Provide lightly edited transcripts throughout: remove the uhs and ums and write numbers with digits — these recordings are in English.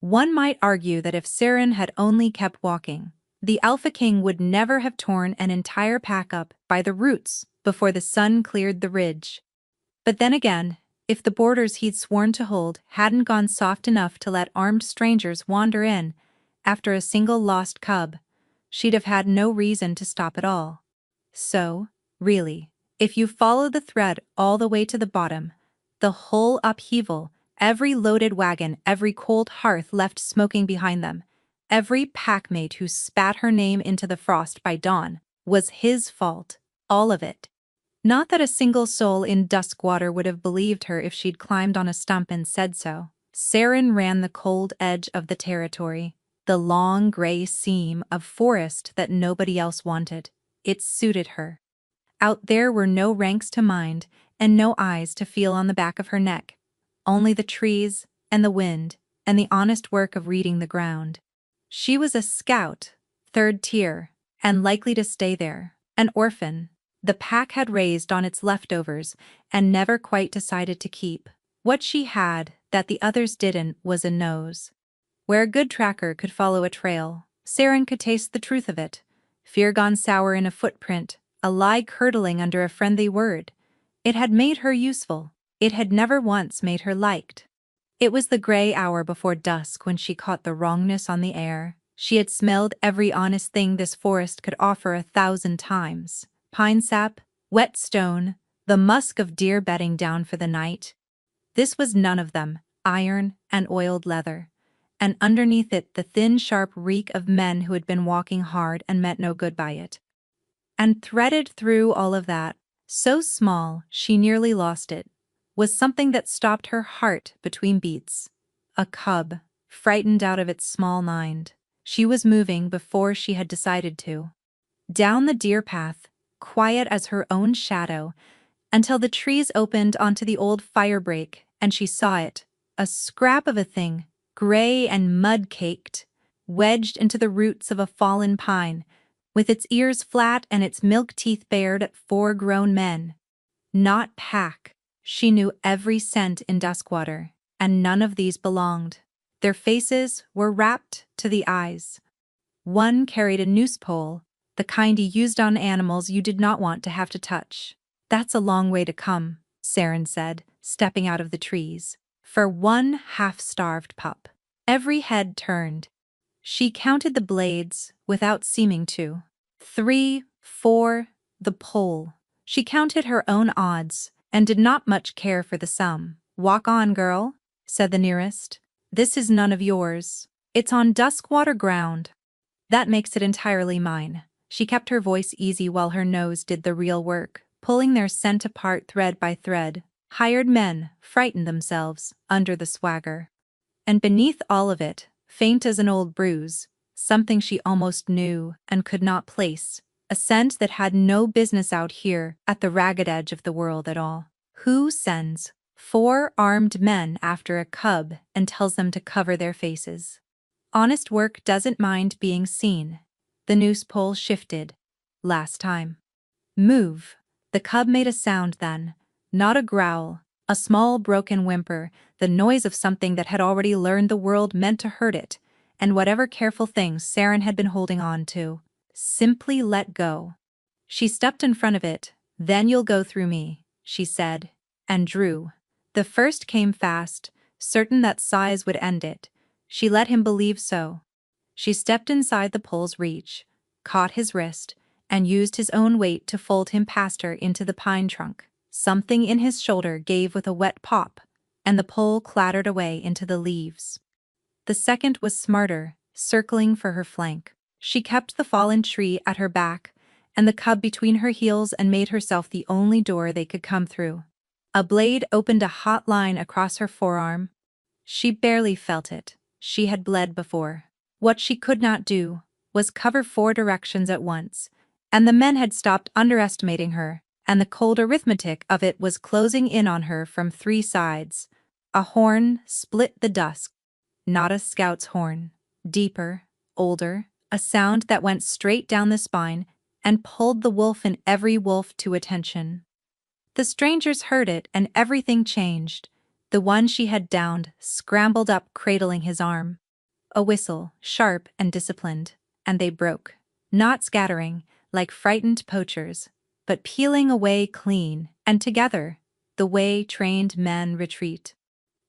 One might argue that if Saren had only kept walking, the Alpha King would never have torn an entire pack up by the roots before the sun cleared the ridge. But then again, if the borders he'd sworn to hold hadn't gone soft enough to let armed strangers wander in after a single lost cub, she'd have had no reason to stop at all. So, really, if you follow the thread all the way to the bottom, the whole upheaval, every loaded wagon, every cold hearth left smoking behind them, every packmate who spat her name into the frost by dawn, was his fault, all of it. Not that a single soul in Duskwater would have believed her if she'd climbed on a stump and said so. Saren ran the cold edge of the territory, the long gray seam of forest that nobody else wanted. It suited her. Out there were no ranks to mind and no eyes to feel on the back of her neck. Only the trees and the wind and the honest work of reading the ground. She was a scout, third tier, and likely to stay there, an orphan. The pack had raised on its leftovers and never quite decided to keep. What she had that the others didn't was a nose. Where a good tracker could follow a trail, Saren could taste the truth of it. Fear gone sour in a footprint, a lie curdling under a friendly word. It had made her useful. It had never once made her liked. It was the gray hour before dusk when she caught the wrongness on the air. She had smelled every honest thing this forest could offer 1,000 times. Pine sap, wet stone, the musk of deer bedding down for the night. This was none of them, iron and oiled leather. And underneath it the thin sharp reek of men who had been walking hard and meant no good by it. And threaded through all of that, so small she nearly lost it, was something that stopped her heart between beats. A cub, frightened out of its small mind. She was moving before she had decided to. Down the deer path, quiet as her own shadow, until the trees opened onto the old firebreak and she saw it, a scrap of a thing, gray and mud-caked, wedged into the roots of a fallen pine, with its ears flat and its milk teeth bared at 4 grown men. Not pack. She knew every scent in Duskwater, and none of these belonged. Their faces were wrapped to the eyes. One carried a noose pole, the kind you used on animals you did not want to have to touch. "That's a long way to come," Saren said, stepping out of the trees. For one half-starved pup. Every head turned. She counted the blades without seeming to. 3, 4, the pole. She counted her own odds and did not much care for the sum. "Walk on, girl," said the nearest. "This is none of yours. It's on Duskwater ground. That makes it entirely mine." She kept her voice easy while her nose did the real work, pulling their scent apart thread by thread. Hired men frightened themselves under the swagger. And beneath all of it, faint as an old bruise, something she almost knew and could not place, a scent that had no business out here at the ragged edge of the world at all. Who sends 4 armed men after a cub and tells them to cover their faces? Honest work doesn't mind being seen. The noose pole shifted. Last time. "Move." The cub made a sound then. Not a growl, a small broken whimper, the noise of something that had already learned the world meant to hurt it, and whatever careful things Saren had been holding on to. Simply let go. She stepped in front of it. "Then you'll go through me," she said, and drew. The first came fast, certain that size would end it. She let him believe so. She stepped inside the pole's reach, caught his wrist, and used his own weight to fold him past her into the pine trunk. Something in his shoulder gave with a wet pop, and the pole clattered away into the leaves. The second was smarter, circling for her flank. She kept the fallen tree at her back, and the cub between her heels and made herself the only door they could come through. A blade opened a hot line across her forearm. She barely felt it. She had bled before. What she could not do was cover 4 directions at once, and the men had stopped underestimating her, and the cold arithmetic of it was closing in on her from 3 sides. A horn split the dusk. Not a scout's horn. Deeper, older, a sound that went straight down the spine and pulled the wolf in every wolf to attention. The strangers heard it and everything changed. The one she had downed scrambled up, cradling his arm. a whistle, sharp and disciplined, and they broke, not scattering, like frightened poachers, but peeling away clean, and together, the way trained men retreat.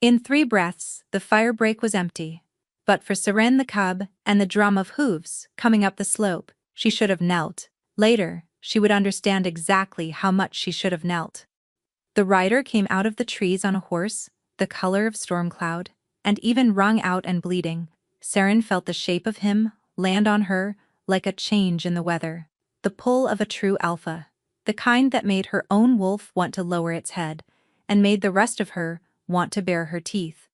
In 3 breaths, the firebreak was empty. But for Seren the cub and the drum of hooves coming up the slope, she should have knelt. Later, she would understand exactly how much she should have knelt. The rider came out of the trees on a horse, the color of storm cloud, and even wrung out and bleeding. Seren felt the shape of him land on her like a change in the weather, the pull of a true alpha, the kind that made her own wolf want to lower its head, and made the rest of her want to bare her teeth.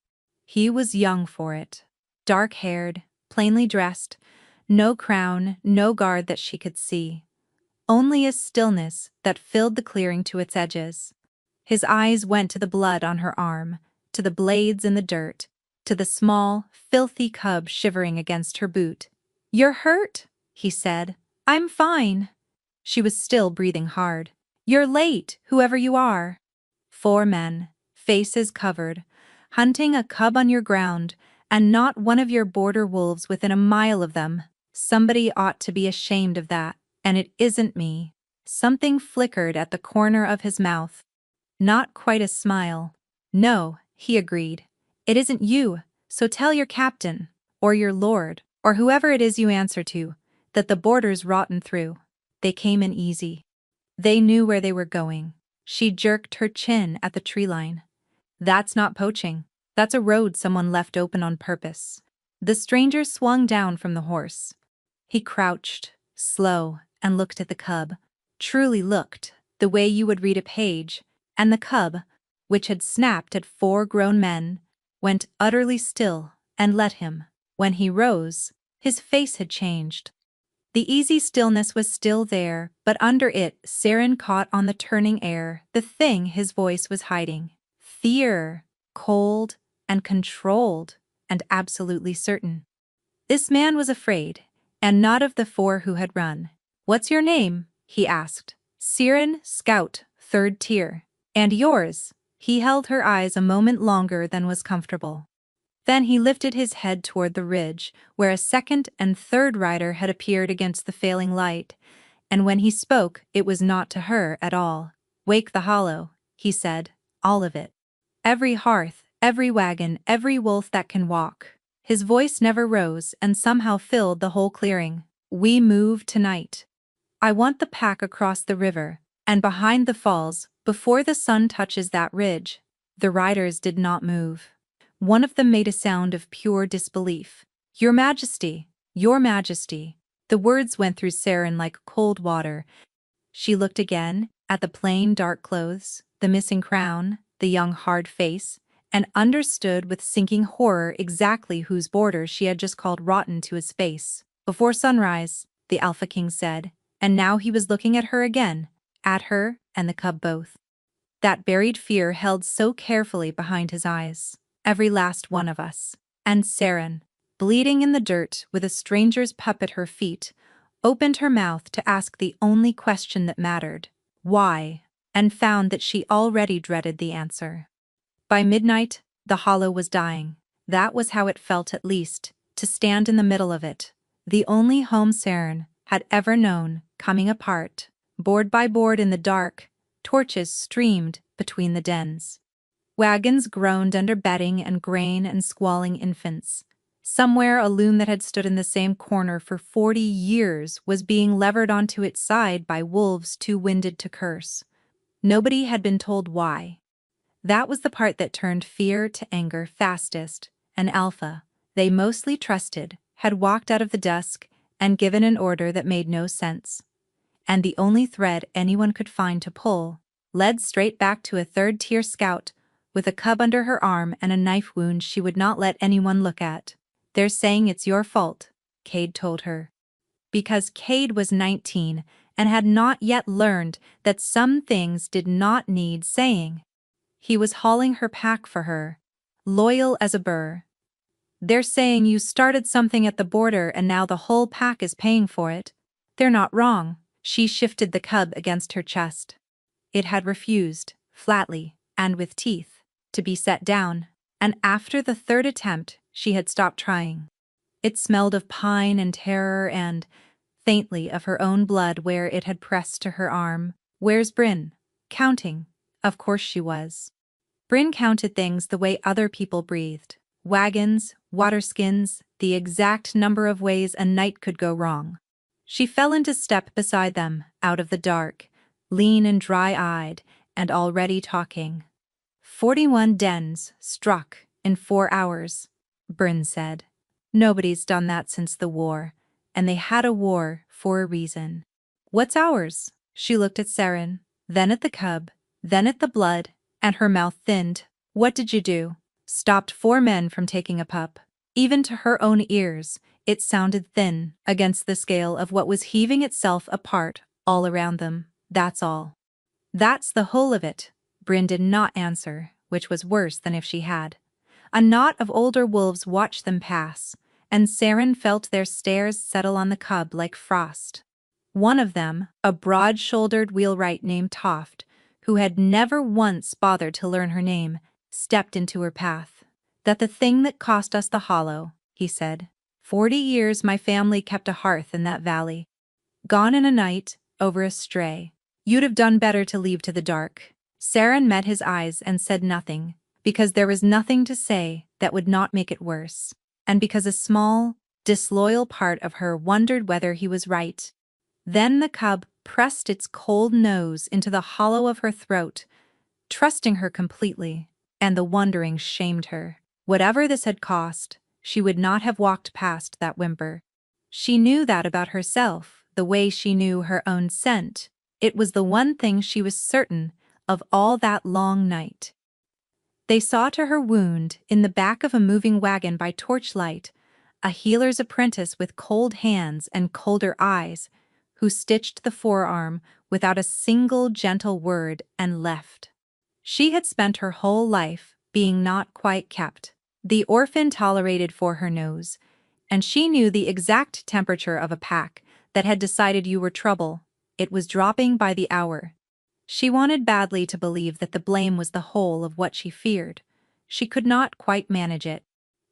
He was young for it, dark-haired, plainly dressed, no crown, no guard that she could see. Only a stillness that filled the clearing to its edges. His eyes went to the blood on her arm, to the blades in the dirt, to the small, filthy cub shivering against her boot. "You're hurt?" he said. "I'm fine." She was still breathing hard. "You're late, whoever you are." 4 men, faces covered, hunting a cub on your ground, and not one of your border wolves within a mile of them. Somebody ought to be ashamed of that, and it isn't me. Something flickered at the corner of his mouth. Not quite a smile. "No," he agreed. "It isn't you, so tell your captain, or your lord, or whoever it is you answer to, that the border's rotten through." They came in easy. They knew where they were going. She jerked her chin at the tree line. "That's not poaching. That's a road someone left open on purpose." The stranger swung down from the horse. He crouched, slow, and looked at the cub. Truly looked, the way you would read a page, and the cub, which had snapped at 4 grown men, went utterly still and let him. When he rose, his face had changed. The easy stillness was still there, but under it Seren caught on the turning air the thing his voice was hiding. Fear, cold and controlled and absolutely certain. This man was afraid, and not of the 4 who had run. "What's your name?" he asked. "Seren, Scout, 3rd tier. And yours?" He held her eyes a moment longer than was comfortable. Then he lifted his head toward the ridge, where a 2nd and 3rd rider had appeared against the failing light, and when he spoke it was not to her at all. "Wake the hollow," he said, "all of it. Every hearth, every wagon, every wolf that can walk." His voice never rose and somehow filled the whole clearing. "We move tonight. I want the pack across the river, and behind the falls, before the sun touches that ridge." The riders did not move. One of them made a sound of pure disbelief. "Your Majesty, Your Majesty." The words went through Seren like cold water. She looked again at the plain dark clothes, the missing crown, the young hard face, and understood with sinking horror exactly whose border she had just called rotten to his face. "Before sunrise," the Alpha King said, and now he was looking at her again, at her and the cub both. That buried fear held so carefully behind his eyes. "Every last one of us." And Seren, bleeding in the dirt with a stranger's pup at her feet, opened her mouth to ask the only question that mattered, "Why?" and found that she already dreaded the answer. By midnight, the hollow was dying. That was how it felt, at least, to stand in the middle of it, the only home Seren had ever known, coming apart, board by board in the dark. Torches streamed between the dens. Wagons groaned under bedding and grain and squalling infants. Somewhere a loom that had stood in the same corner for 40 years was being levered onto its side by wolves too winded to curse. Nobody had been told why. That was the part that turned fear to anger fastest, and Alpha, they mostly trusted, had walked out of the dusk and given an order that made no sense. And the only thread anyone could find to pull led straight back to a 3rd-tier scout with a cub under her arm and a knife wound she would not let anyone look at. "They're saying it's your fault," Cade told her. Because Cade was 19 and had not yet learned that some things did not need saying. He was hauling her pack for her, loyal as a burr. "They're saying you started something at the border and now the whole pack is paying for it. They're not wrong." She shifted the cub against her chest. It had refused, flatly, and with teeth, to be set down, and after the 3rd attempt she had stopped trying. It smelled of pine and terror and, faintly, of her own blood where it had pressed to her arm. "Where's Bryn?" "Counting." Of course she was. Bryn counted things the way other people breathed. Wagons, waterskins, the exact number of ways a night could go wrong. She fell into step beside them, out of the dark, lean and dry-eyed, and already talking. 41 dens struck in 4 hours, Bryn said. Nobody's done that since the war, and they had a war for a reason. What's ours? She looked at Saren, then at the cub, then at the blood, and her mouth thinned. What did you do? Stopped 4 men from taking a pup. Even to her own ears, it sounded thin against the scale of what was heaving itself apart all around them. That's all. That's the whole of it. Bryn did not answer, which was worse than if she had. A knot of older wolves watched them pass, and Saren felt their stares settle on the cub like frost. One of them, a broad-shouldered wheelwright named Toft, who had never once bothered to learn her name, stepped into her path. "That the thing that cost us the hollow," he said. 40 years my family kept a hearth in that valley. Gone in a night, over a stray. You'd have done better to leave to the dark." Saren met his eyes and said nothing, because there was nothing to say that would not make it worse, and because a small, disloyal part of her wondered whether he was right. Then the cub pressed its cold nose into the hollow of her throat, trusting her completely, and the wondering shamed her. Whatever this had cost, she would not have walked past that whimper. She knew that about herself, the way she knew her own scent. It was the one thing she was certain of all that long night. They saw to her wound in the back of a moving wagon by torchlight, a healer's apprentice with cold hands and colder eyes, who stitched the forearm without a single gentle word and left. She had spent her whole life being not quite kept. The orphan tolerated for her nose, and she knew the exact temperature of a pack that had decided you were trouble. It was dropping by the hour. She wanted badly to believe that the blame was the whole of what she feared. She could not quite manage it.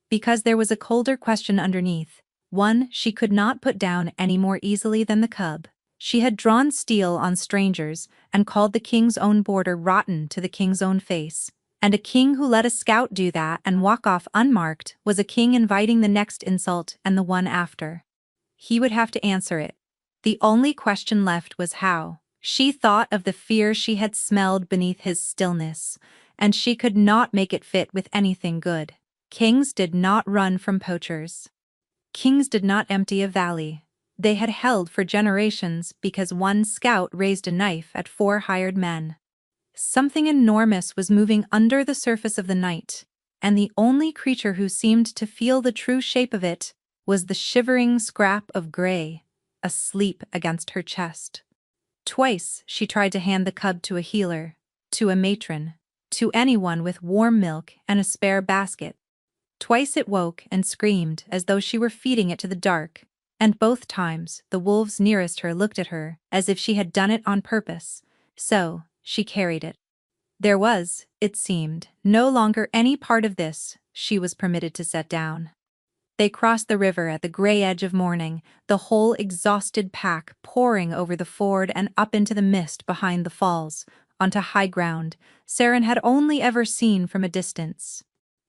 Because there was a colder question underneath, one she could not put down any more easily than the cub. She had drawn steel on strangers and called the king's own border rotten to the king's own face. And a king who let a scout do that and walk off unmarked was a king inviting the next insult and the one after. He would have to answer it. The only question left was how. She thought of the fear she had smelled beneath his stillness, and she could not make it fit with anything good. Kings did not run from poachers. Kings did not empty a valley. They had held for generations because one scout raised a knife at 4 hired men. Something enormous was moving under the surface of the night, and the only creature who seemed to feel the true shape of it was the shivering scrap of gray, asleep against her chest. Twice she tried to hand the cub to a healer, to a matron, to anyone with warm milk and a spare basket. Twice it woke and screamed as though she were feeding it to the dark, and both times the wolves nearest her looked at her as if she had done it on purpose, so she carried it. There was, it seemed, no longer any part of this she was permitted to set down. They crossed the river at the gray edge of morning, the whole exhausted pack pouring over the ford and up into the mist behind the falls, onto high ground Saren had only ever seen from a distance.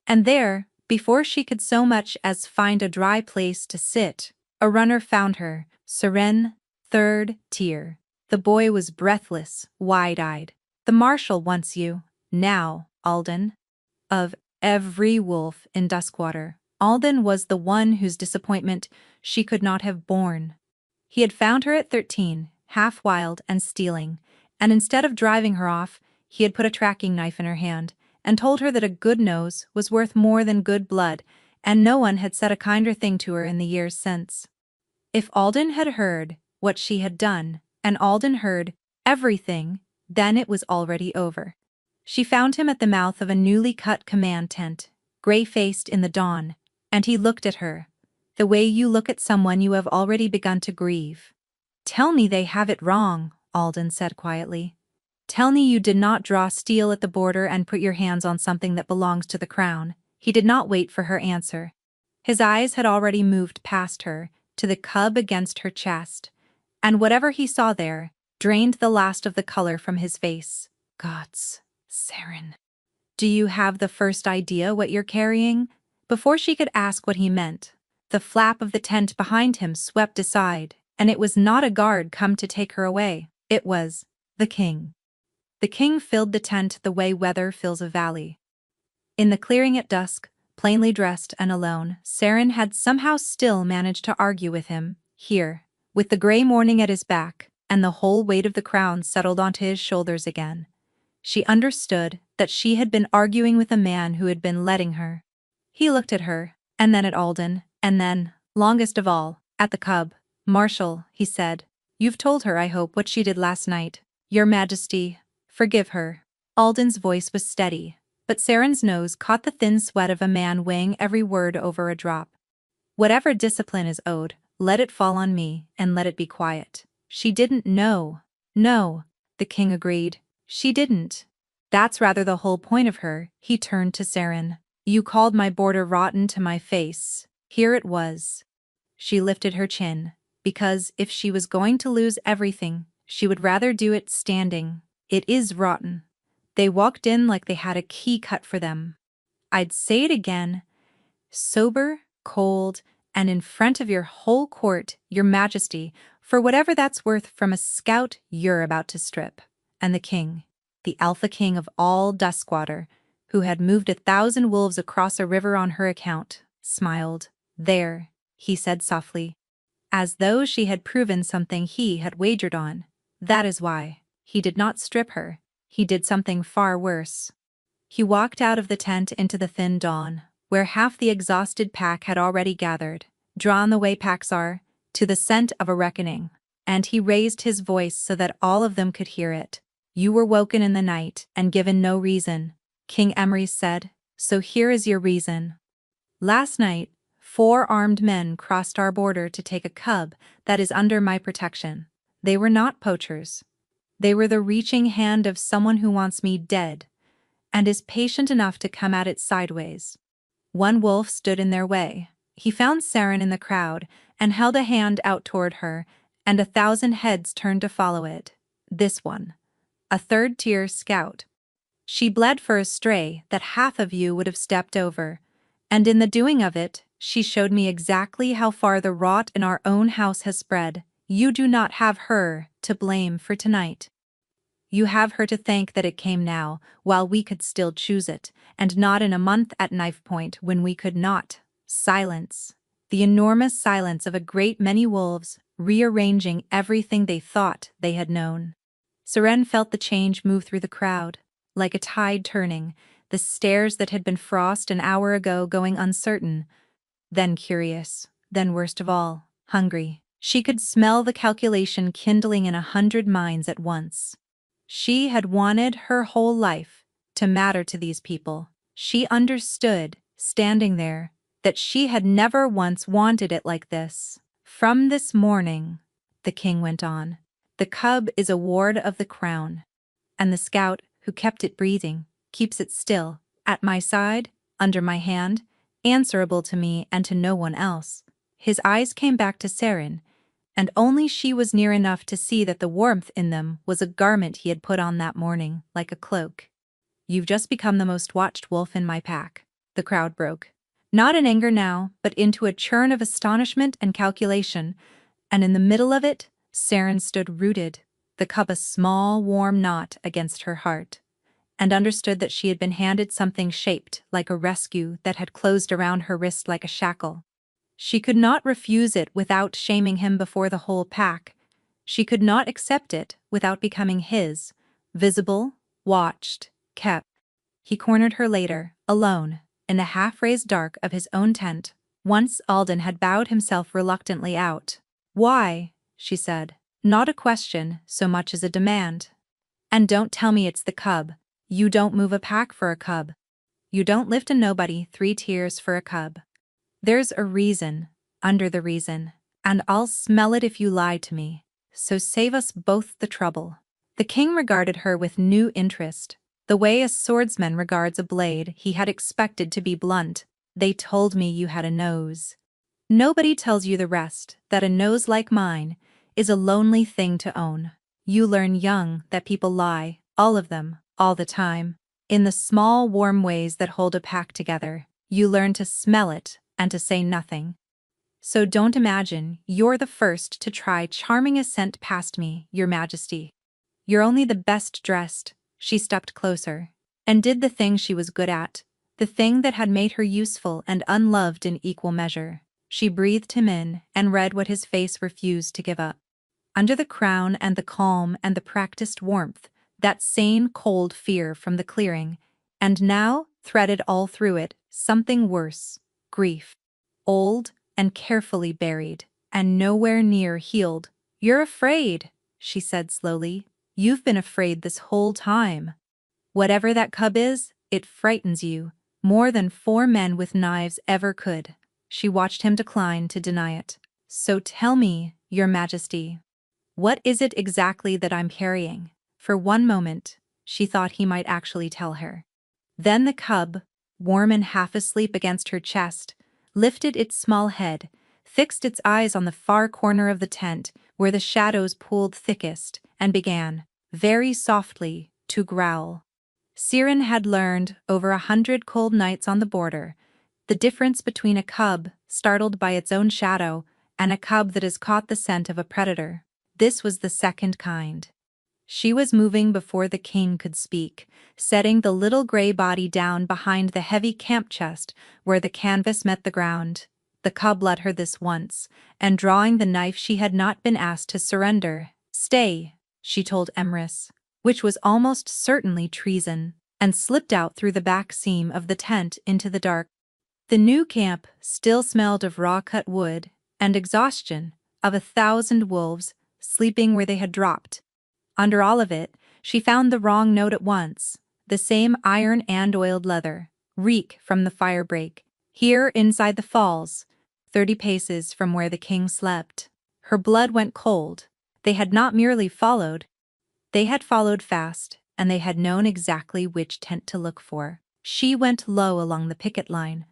And there, before she could so much as find a dry place to sit, a runner found her, Saren, 3rd tier. The boy was breathless, wide-eyed. "The marshal wants you, now, Alden." Of every wolf in Duskwater, Alden was the one whose disappointment she could not have borne. He had found her at 13, half wild and stealing, and instead of driving her off, he had put a tracking knife in her hand and told her that a good nose was worth more than good blood, and no one had said a kinder thing to her in the years since. If Alden had heard what she had done, and Alden heard everything, then it was already over. She found him at the mouth of a newly cut command tent, gray-faced in the dawn, and he looked at her, the way you look at someone you have already begun to grieve. "Tell me they have it wrong," Alden said quietly. "Tell me you did not draw steel at the border and put your hands on something that belongs to the crown." He did not wait for her answer. His eyes had already moved past her, to the cub against her chest, and whatever he saw there drained the last of the color from his face. Gods, Saren. Do you have the first idea what you're carrying? Before she could ask what he meant, the flap of the tent behind him swept aside, and it was not a guard come to take her away. It was the king. The king filled the tent the way weather fills a valley. In the clearing at dusk, plainly dressed and alone, Saren had somehow still managed to argue with him, here, with the gray morning at his back, and the whole weight of the crown settled onto his shoulders again. She understood that she had been arguing with a man who had been letting her. He looked at her, and then at Alden, and then, longest of all, at the cub. "Marshal," he said, "you've told her, I hope, what she did last night. Your Majesty, forgive her." Alden's voice was steady, but Saren's nose caught the thin sweat of a man weighing every word over a drop. "Whatever discipline is owed, let it fall on me, and let it be quiet. She didn't know." "No," the king agreed. "She didn't. That's rather the whole point of her." He turned to Saren. "You called my border rotten to my face. Here it was." She lifted her chin, because if she was going to lose everything, she would rather do it standing. "It is rotten." They walked in like they had a key cut for them. "I'd say it again. Sober, cold, and in front of your whole court, Your Majesty, for whatever that's worth from a scout you're about to strip." And the king, the Alpha King of all Duskwater, who had moved 1,000 wolves across a river on her account, smiled. "There," he said softly, as though she had proven something he had wagered on. "That is why. He did not strip her. He did something far worse." He walked out of the tent into the thin dawn, where half the exhausted pack had already gathered, drawn the way packs are, to the scent of a reckoning, and he raised his voice so that all of them could hear it. "You were woken in the night and given no reason," King Emrys said, "so here is your reason. Last night, 4 armed men crossed our border to take a cub that is under my protection. They were not poachers. They were the reaching hand of someone who wants me dead, and is patient enough to come at it sideways." One wolf stood in their way. He found Saren in the crowd and held a hand out toward her, and 1,000 heads turned to follow it. This one, a third-tier scout. "She bled for a stray that half of you would have stepped over, and in the doing of it, she showed me exactly how far the rot in our own house has spread. You do not have her to blame for tonight. You have her to thank that it came now, while we could still choose it, and not in a month at knife point when we could not." Silence. The enormous silence of a great many wolves, rearranging everything they thought they had known. Saren felt the change move through the crowd, like a tide turning, the stares that had been frost an hour ago going uncertain, then curious, then worst of all, hungry. She could smell the calculation kindling in 100 minds at once. She had wanted her whole life to matter to these people. She understood, standing there, that she had never once wanted it like this. "From this morning," the king went on, "the cub is a ward of the crown, and the scout who kept it breathing keeps it still, at my side, under my hand, answerable to me and to no one else." His eyes came back to Saren, and only she was near enough to see that the warmth in them was a garment he had put on that morning, like a cloak. "You've just become the most watched wolf in my pack." The crowd broke. Not in anger now, but into a churn of astonishment and calculation, and in the middle of it, Saren stood rooted, the cup a small, warm knot against her heart, and understood that she had been handed something shaped like a rescue that had closed around her wrist like a shackle. She could not refuse it without shaming him before the whole pack. She could not accept it without becoming his, visible, watched, kept. He cornered her later, alone, in the half-raised dark of his own tent. Once Alden had bowed himself reluctantly out. "Why?" she said. "Not a question so much as a demand. And don't tell me it's the cub. You don't move a pack for a cub. You don't lift a nobody 3 tiers for a cub. There's a reason, under the reason, and I'll smell it if you lie to me. So save us both the trouble." The king regarded her with new interest, the way a swordsman regards a blade he had expected to be blunt. They told me you had a nose. Nobody tells you the rest, that a nose like mine is a lonely thing to own. You learn young that people lie, all of them, all the time. In the small, warm ways that hold a pack together, you learn to smell it and to say nothing. So don't imagine you're the first to try charming a scent past me, Your Majesty. You're only the best dressed. She stepped closer and did the thing she was good at, the thing that had made her useful and unloved in equal measure. She breathed him in and read what his face refused to give up. Under the crown and the calm and the practiced warmth, that sane cold fear from the clearing, and now, threaded all through it, something worse, grief. Old and carefully buried, and nowhere near healed. You're afraid, she said slowly. You've been afraid this whole time. Whatever that cub is, it frightens you, more than 4 men with knives ever could. She watched him decline to deny it. So tell me, Your Majesty, what is it exactly that I'm carrying? For one moment, she thought he might actually tell her. Then the cub, warm and half asleep against her chest, lifted its small head, fixed its eyes on the far corner of the tent where the shadows pooled thickest, and began, very softly, to growl. Siren had learned, over 100 cold nights on the border, the difference between a cub, startled by its own shadow, and a cub that has caught the scent of a predator. This was the second kind. She was moving before the king could speak, setting the little gray body down behind the heavy camp chest where the canvas met the ground. The cub let her this once, and drawing the knife she had not been asked to surrender. "Stay," she told Emrys, which was almost certainly treason, and slipped out through the back seam of the tent into the dark. The new camp still smelled of raw-cut wood and exhaustion, of 1,000 wolves sleeping where they had dropped. Under all of it, she found the wrong note at once, the same iron and oiled leather, reek from the fire break. Here inside the falls, 30 paces from where the king slept. Her blood went cold. They had not merely followed, they had followed fast, and they had known exactly which tent to look for. She went low along the picket line,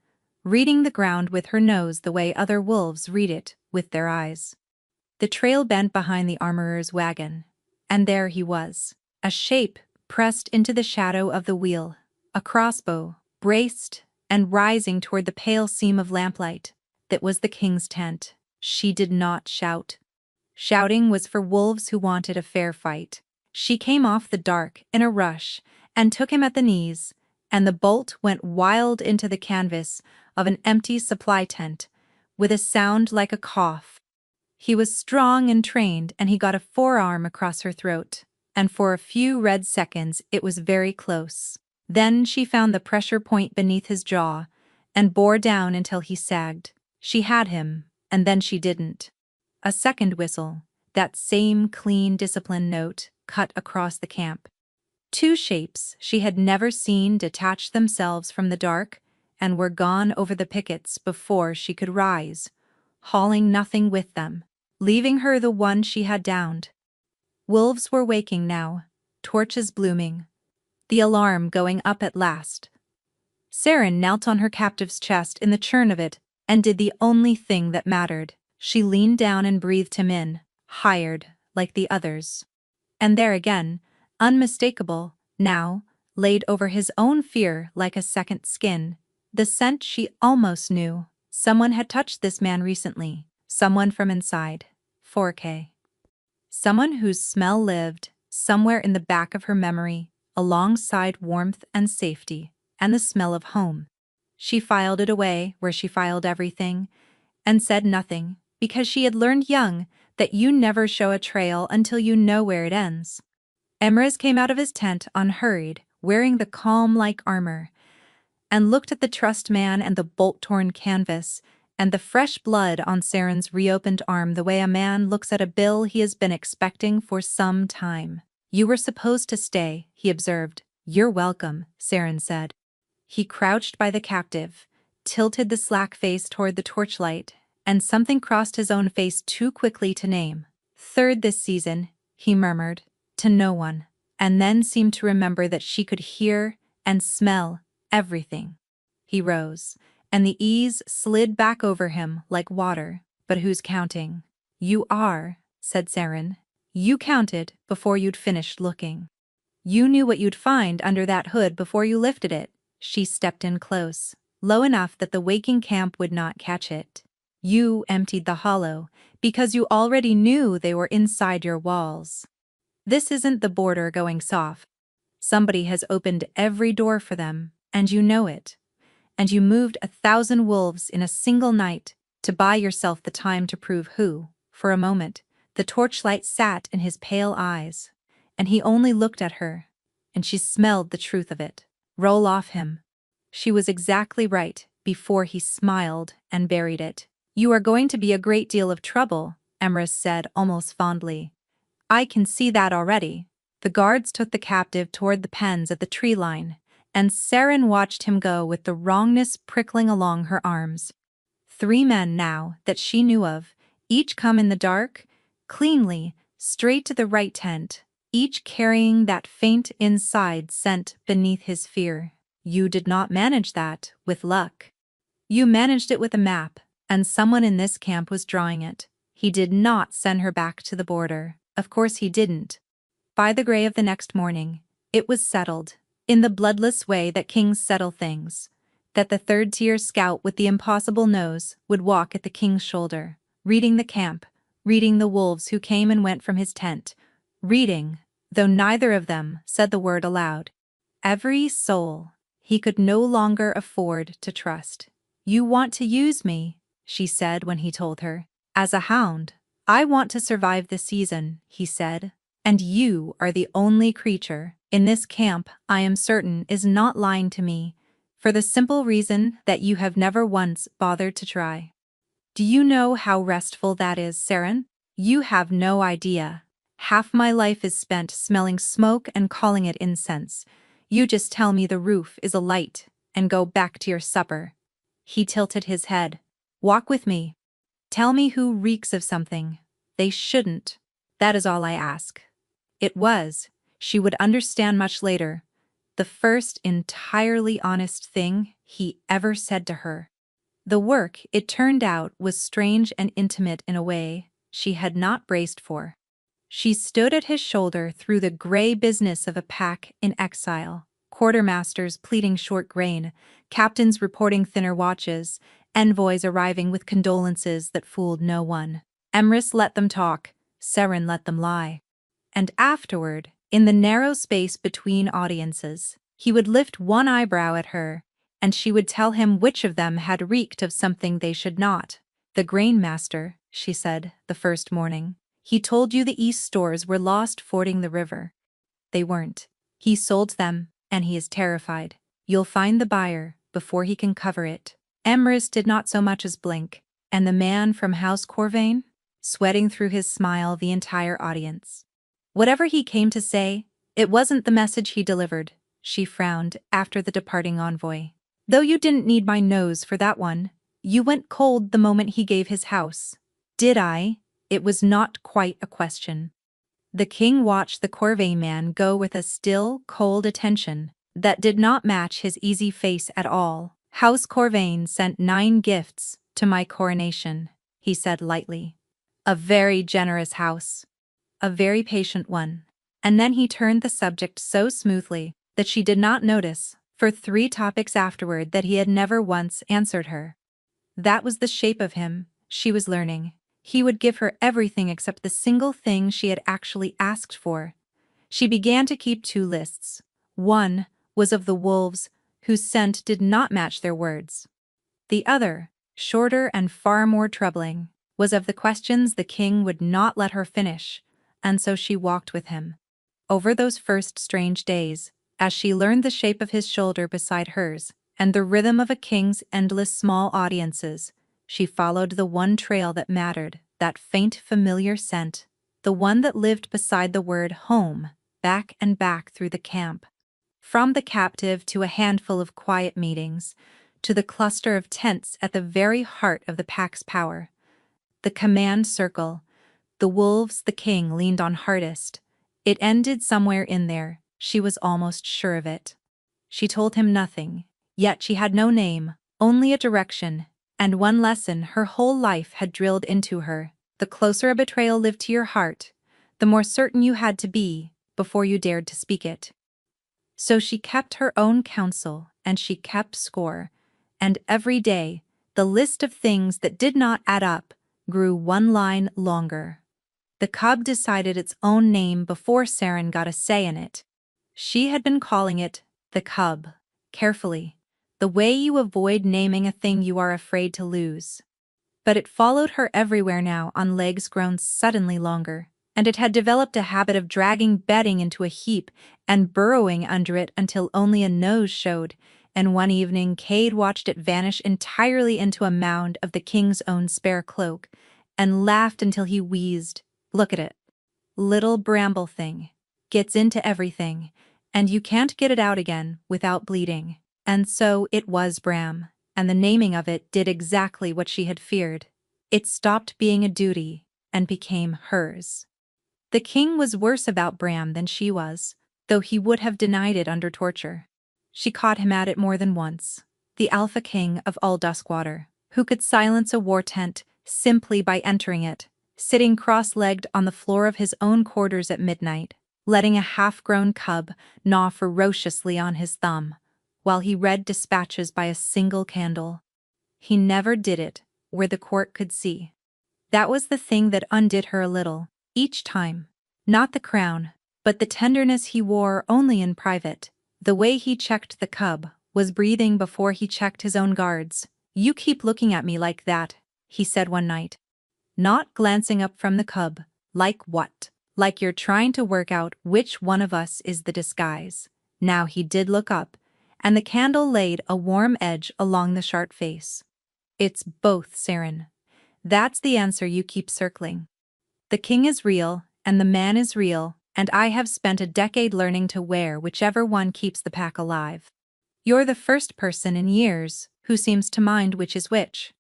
reading the ground with her nose the way other wolves read it with their eyes. The trail bent behind the armorer's wagon, and there he was, a shape pressed into the shadow of the wheel, a crossbow, braced and rising toward the pale seam of lamplight that was the king's tent. She did not shout. Shouting was for wolves who wanted a fair fight. She came off the dark in a rush and took him at the knees, and the bolt went wild into the canvas of an empty supply tent, with a sound like a cough. He was strong and trained, and he got a forearm across her throat, and for a few red seconds it was very close. Then she found the pressure point beneath his jaw, and bore down until he sagged. She had him, and then she didn't. A second whistle, that same clean, disciplined note, cut across the camp. 2 shapes she had never seen detached themselves from the dark and were gone over the pickets before she could rise, hauling nothing with them, leaving her the one she had downed. Wolves were waking now, torches blooming, the alarm going up at last. Siren knelt on her captive's chest in the churn of it and did the only thing that mattered. She leaned down and breathed him in, hired, like the others. And there again, unmistakable, now, laid over his own fear like a second skin, the scent she almost knew. Someone had touched this man recently, someone from inside. 4K. Someone whose smell lived, somewhere in the back of her memory, alongside warmth and safety, and the smell of home. She filed it away where she filed everything, and said nothing, because she had learned young that you never show a trail until you know where it ends. Emrys came out of his tent unhurried, wearing the calm-like armor, and looked at the trussed man and the bolt-torn canvas, and the fresh blood on Siren's reopened arm the way a man looks at a bill he has been expecting for some time. "You were supposed to stay," he observed. "You're welcome," Siren said. He crouched by the captive, tilted the slack face toward the torchlight, and something crossed his own face too quickly to name. "Third this season," he murmured, to no one, and then seemed to remember that she could hear and smell everything. He rose, and the ease slid back over him like water. But who's counting? You are, said Saren. You counted before you'd finished looking. You knew what you'd find under that hood before you lifted it. She stepped in close, low enough that the waking camp would not catch it. You emptied the hollow, because you already knew they were inside your walls. This isn't the border going soft. Somebody has opened every door for them, and you know it. And you moved 1,000 wolves in a single night to buy yourself the time to prove who. For a moment, the torchlight sat in his pale eyes, and he only looked at her, and she smelled the truth of it roll off him. She was exactly right before he smiled and buried it. You are going to be a great deal of trouble, Emrys said almost fondly. I can see that already. The guards took the captive toward the pens at the tree line, and Saren watched him go with the wrongness prickling along her arms. 3 men now that she knew of, each come in the dark, cleanly, straight to the right tent, each carrying that faint inside scent beneath his fear. You did not manage that with luck. You managed it with a map, and someone in this camp was drawing it. He did not send her back to the border. Of course he didn't. By the gray of the next morning, it was settled, in the bloodless way that kings settle things, that the third-tier scout with the impossible nose would walk at the king's shoulder, reading the camp, reading the wolves who came and went from his tent, reading, though neither of them said the word aloud, every soul he could no longer afford to trust. You want to use me, she said when he told her. As a hound. I want to survive the season, he said. And you are the only creature in this camp I am certain is not lying to me, for the simple reason that you have never once bothered to try. Do you know how restful that is, Saren? You have no idea. Half my life is spent smelling smoke and calling it incense. You just tell me the roof is alight and go back to your supper. He tilted his head. Walk with me. Tell me who reeks of something. They shouldn't. That is all I ask. It was, she would understand much later, the first entirely honest thing he ever said to her. The work, it turned out, was strange and intimate in a way she had not braced for. She stood at his shoulder through the gray business of a pack in exile, quartermasters pleading short grain, captains reporting thinner watches, envoys arriving with condolences that fooled no one. Emrys let them talk, Saren let them lie. And afterward, in the narrow space between audiences, he would lift one eyebrow at her, and she would tell him which of them had reeked of something they should not. The grain master, she said, the first morning. He told you the East stores were lost fording the river. They weren't. He sold them, and he is terrified. You'll find the buyer before he can cover it. Emrys did not so much as blink, and the man from House Corvain, sweating through his smile the entire audience. Whatever he came to say, it wasn't the message he delivered, she frowned after the departing envoy. Though you didn't need my nose for that one, you went cold the moment he gave his house. Did I? It was not quite a question. The king watched the Corvain man go with a still, cold attention that did not match his easy face at all. House Corvain sent 9 gifts to my coronation, he said lightly. A very generous house. A very patient one. And then he turned the subject so smoothly that she did not notice, for 3 topics afterward, that he had never once answered her. That was the shape of him, she was learning. He would give her everything except the single thing she had actually asked for. She began to keep 2 lists. One was of the wolves, whose scent did not match their words. The other, shorter and far more troubling, was of the questions the king would not let her finish, and so she walked with him. Over those first strange days, as she learned the shape of his shoulder beside hers, and the rhythm of a king's endless small audiences, she followed the one trail that mattered, that faint familiar scent, the one that lived beside the word home, back and back through the camp. From the captive to a handful of quiet meetings, to the cluster of tents at the very heart of the pack's power. The command circle, the wolves the king leaned on hardest, it ended somewhere in there, she was almost sure of it. She told him nothing, yet she had no name, only a direction, and one lesson her whole life had drilled into her. The closer a betrayal lived to your heart, the more certain you had to be before you dared to speak it. So she kept her own counsel, and she kept score, and every day, the list of things that did not add up grew one line longer. The cub decided its own name before Saren got a say in it. She had been calling it the cub, carefully, the way you avoid naming a thing you are afraid to lose. But it followed her everywhere now on legs grown suddenly longer, and it had developed a habit of dragging bedding into a heap and burrowing under it until only a nose showed, and one evening Cade watched it vanish entirely into a mound of the king's own spare cloak, and laughed until he wheezed. Look at it. Little bramble thing. Gets into everything, and you can't get it out again without bleeding. And so it was Bram, and the naming of it did exactly what she had feared. It stopped being a duty and became hers. The king was worse about Bram than she was, though he would have denied it under torture. She caught him at it more than once. The Alpha King of all Duskwater, who could silence a war tent simply by entering it, sitting cross-legged on the floor of his own quarters at midnight, letting a half-grown cub gnaw ferociously on his thumb, while he read dispatches by a single candle. He never did it where the court could see. That was the thing that undid her a little, each time. Not the crown, but the tenderness he wore only in private. The way he checked the cub, was breathing before he checked his own guards. "You keep looking at me like that," he said one night. Not glancing up from the cub. "Like what?" "Like you're trying to work out which one of us is the disguise." Now he did look up, and the candle laid a warm edge along the sharp face. "It's both, Saren. That's the answer you keep circling. The king is real, and the man is real, and I have spent a decade learning to wear whichever one keeps the pack alive. You're the first person in years who seems to mind which is which."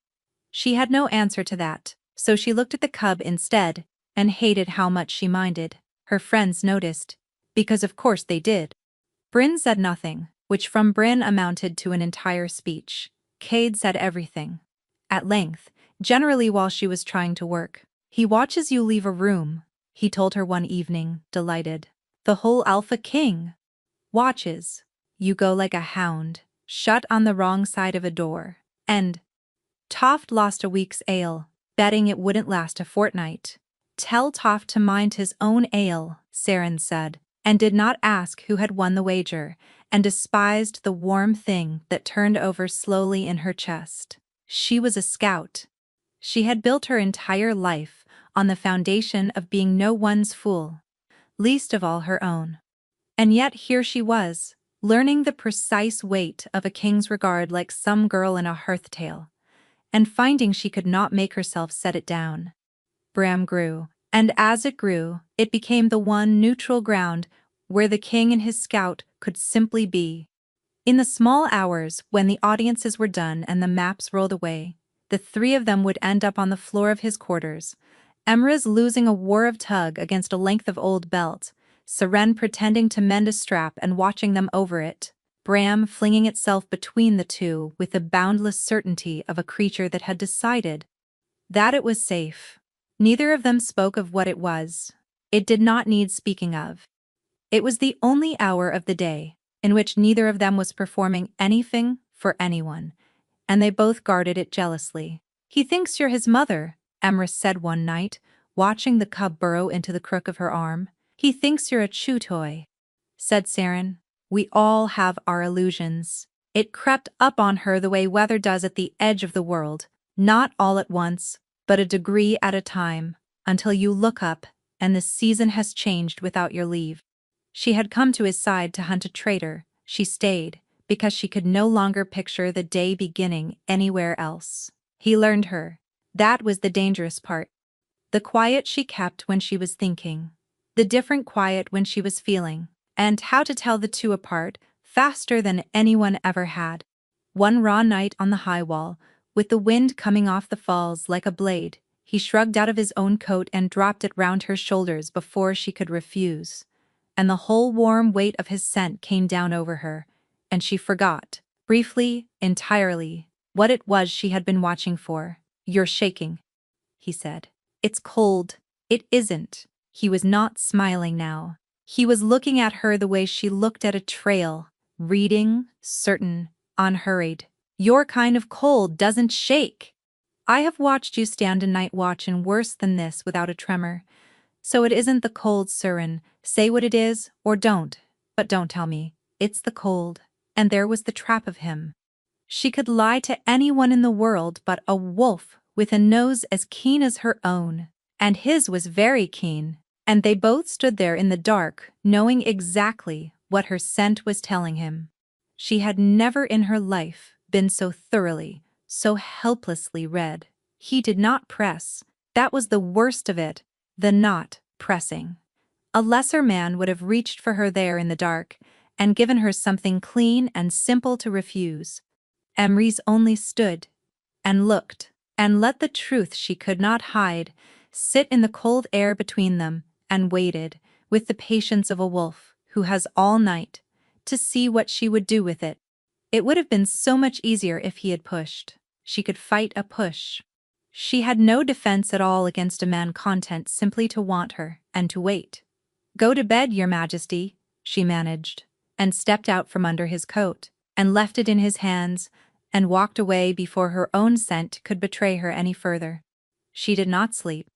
She had no answer to that, so she looked at the cub instead, and hated how much she minded. Her friends noticed, because of course they did. Bryn said nothing, which from Bryn amounted to an entire speech. Cade said everything. At length, generally while she was trying to work. "He watches you leave a room," he told her one evening, delighted. "The whole Alpha King watches. You go like a hound, shut on the wrong side of a door, and—" Toft lost a week's ale, betting it wouldn't last a fortnight. "Tell Toft to mind his own ale," Saren said, and did not ask who had won the wager, and despised the warm thing that turned over slowly in her chest. She was a scout. She had built her entire life on the foundation of being no one's fool, least of all her own. And yet here she was, learning the precise weight of a king's regard like some girl in a hearth tale, and finding she could not make herself set it down. Bram grew, and as it grew, it became the one neutral ground where the king and his scout could simply be. In the small hours when the audiences were done and the maps rolled away, the three of them would end up on the floor of his quarters, Emrys losing a war of tug against a length of old belt, Seren pretending to mend a strap and watching them over it, Bram flinging itself between the two with the boundless certainty of a creature that had decided that it was safe. Neither of them spoke of what it was. It did not need speaking of. It was the only hour of the day in which neither of them was performing anything for anyone, and they both guarded it jealously. "He thinks you're his mother," Emrys said one night, watching the cub burrow into the crook of her arm. "He thinks you're a chew toy," said Saren. "We all have our illusions." It crept up on her the way weather does at the edge of the world, not all at once, but a degree at a time, until you look up and the season has changed without your leave. She had come to his side to hunt a traitor. She stayed, because she could no longer picture the day beginning anywhere else. He learned her. That was the dangerous part. The quiet she kept when she was thinking. The different quiet when she was feeling. And how to tell the two apart, faster than anyone ever had. One raw night on the high wall, with the wind coming off the falls like a blade, he shrugged out of his own coat and dropped it round her shoulders before she could refuse. And the whole warm weight of his scent came down over her, and she forgot, briefly, entirely, what it was she had been watching for. "You're shaking," he said. "It's cold." "It isn't." He was not smiling now. He was looking at her the way she looked at a trail, reading, certain, unhurried. "Your kind of cold doesn't shake. I have watched you stand a night watch in worse than this without a tremor. So it isn't the cold, Surin. Say what it is, or don't. But don't tell me. It's the cold." And there was the trap of him. She could lie to anyone in the world but a wolf with a nose as keen as her own. And his was very keen. And they both stood there in the dark, knowing exactly what her scent was telling him. She had never in her life been so thoroughly, so helplessly read. He did not press. That was the worst of it, the not pressing. A lesser man would have reached for her there in the dark and given her something clean and simple to refuse. Emery's only stood and looked and let the truth she could not hide sit in the cold air between them and waited, with the patience of a wolf who has all night, to see what she would do with it. It would have been so much easier if he had pushed. She could fight a push. She had no defense at all against a man content simply to want her and to wait. "Go to bed, Your Majesty," she managed, and stepped out from under his coat, and left it in his hands, and walked away before her own scent could betray her any further. She did not sleep.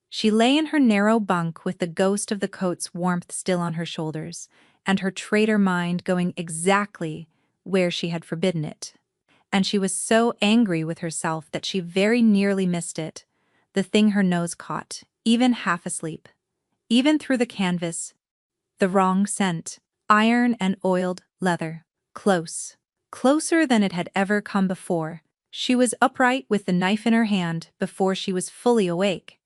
She lay in her narrow bunk with the ghost of the coat's warmth still on her shoulders, and her traitor mind going exactly where she had forbidden it. And she was so angry with herself that she very nearly missed it, the thing her nose caught, even half asleep. Even through the canvas, the wrong scent, iron and oiled leather. Close. Closer than it had ever come before. She was upright with the knife in her hand before she was fully awake.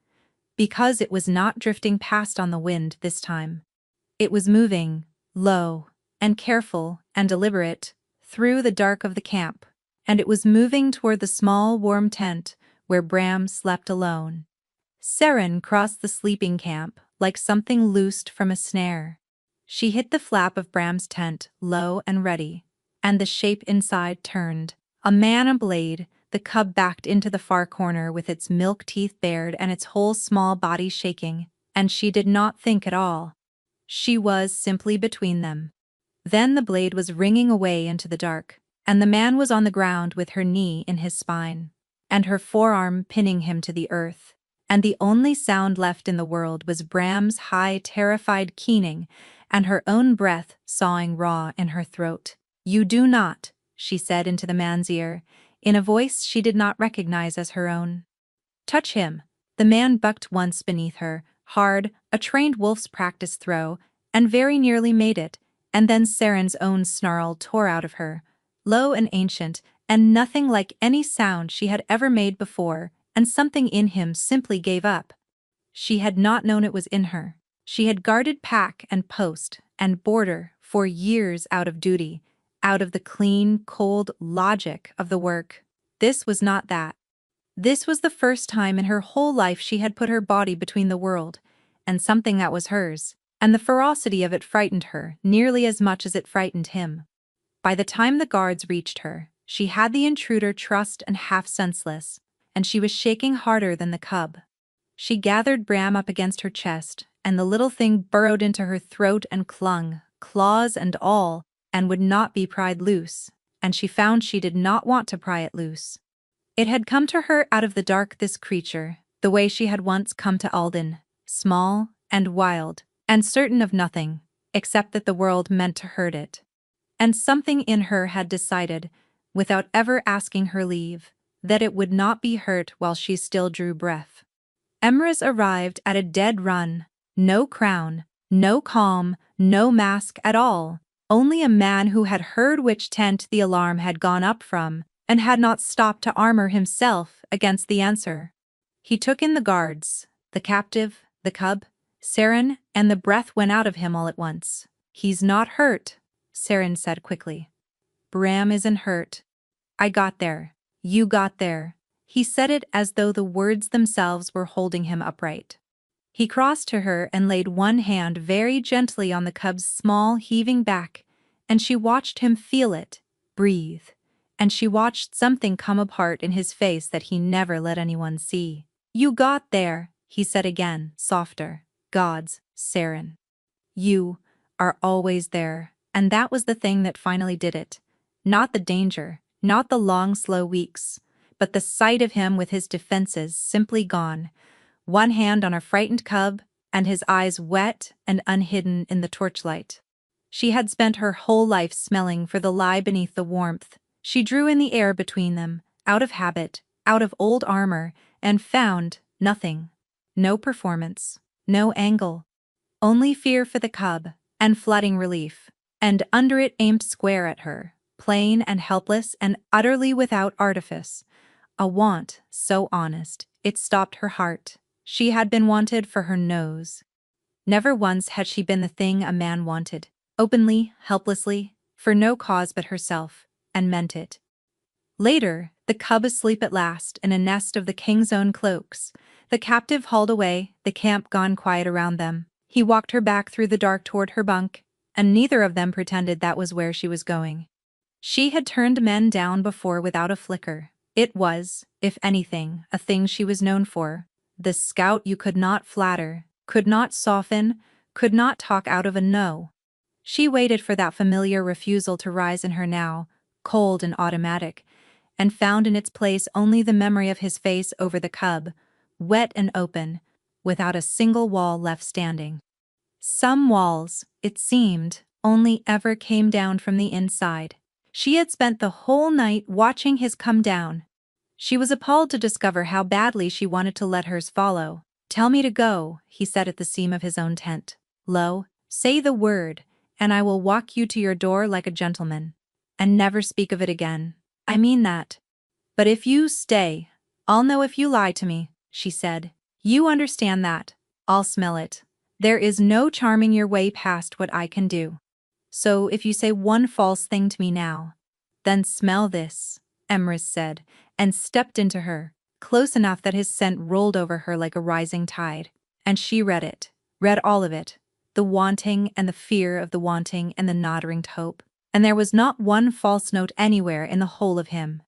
Because it was not drifting past on the wind this time. It was moving, low, and careful and deliberate, through the dark of the camp, and it was moving toward the small warm tent where Bram slept alone. Seren crossed the sleeping camp like something loosed from a snare. She hit the flap of Bram's tent low and ready, and the shape inside turned. A man a blade, the cub backed into the far corner with its milk teeth bared and its whole small body shaking, and she did not think at all. She was simply between them. Then the blade was ringing away into the dark, and the man was on the ground with her knee in his spine, and her forearm pinning him to the earth. And the only sound left in the world was Bram's high, terrified keening and her own breath sawing raw in her throat. "You do not," she said into the man's ear, in a voice she did not recognize as her own. "Touch him." The man bucked once beneath her, hard, a trained wolf's practice throw, and very nearly made it, and then Seren's own snarl tore out of her, low and ancient, and nothing like any sound she had ever made before, and something in him simply gave up. She had not known it was in her. She had guarded pack and post and border for years out of duty, out of the clean, cold logic of the work. This was not that. This was the first time in her whole life she had put her body between the world and something that was hers, and the ferocity of it frightened her nearly as much as it frightened him. By the time the guards reached her, she had the intruder trussed and half senseless, and she was shaking harder than the cub. She gathered Bram up against her chest, and the little thing burrowed into her throat and clung, claws and all, and would not be pried loose, and she found she did not want to pry it loose. It had come to her out of the dark, this creature, the way she had once come to Alden, small and wild, and certain of nothing, except that the world meant to hurt it. And something in her had decided, without ever asking her leave, that it would not be hurt while she still drew breath. Emrys arrived at a dead run. No crown, no calm, no mask at all. Only a man who had heard which tent the alarm had gone up from, and had not stopped to armor himself against the answer. He took in the guards, the captive, the cub, Seren, and the breath went out of him all at once. "He's not hurt," Seren said quickly. "Bram isn't hurt. I got there. You got there." He said it as though the words themselves were holding him upright. He crossed to her and laid one hand very gently on the cub's small, heaving back, and she watched him feel it, breathe, and she watched something come apart in his face that he never let anyone see. "You got there," he said again, softer. "Gods, Saren. You are always there." And that was the thing that finally did it. Not the danger, not the long, slow weeks, but the sight of him with his defenses simply gone, one hand on her frightened cub, and his eyes wet and unhidden in the torchlight. She had spent her whole life smelling for the lie beneath the warmth. She drew in the air between them, out of habit, out of old armor, and found nothing. No performance, no angle. Only fear for the cub, and flooding relief. And under it aimed square at her, plain and helpless and utterly without artifice. A want so honest, it stopped her heart. She had been wanted for her nose. Never once had she been the thing a man wanted, openly, helplessly, for no cause but herself, and meant it. Later, the cub asleep at last in a nest of the king's own cloaks, the captive hauled away, the camp gone quiet around them. He walked her back through the dark toward her bunk, and neither of them pretended that was where she was going. She had turned men down before without a flicker. It was, if anything, a thing she was known for. The scout you could not flatter, could not soften, could not talk out of a no. She waited for that familiar refusal to rise in her now, cold and automatic, and found in its place only the memory of his face over the cub, wet and open, without a single wall left standing. Some walls, it seemed, only ever came down from the inside. She had spent the whole night watching his come down. She was appalled to discover how badly she wanted to let hers follow. "Tell me to go," he said at the seam of his own tent. "Lo, say the word, and I will walk you to your door like a gentleman. And never speak of it again. I mean that. But if you stay, I'll know if you lie to me," she said. "You understand that. I'll smell it. There is no charming your way past what I can do. So if you say one false thing to me now, then smell this," Emrys said, and stepped into her, close enough that his scent rolled over her like a rising tide. And she read it, read all of it, the wanting and the fear of the wanting and the nodding hope. And there was not one false note anywhere in the whole of him.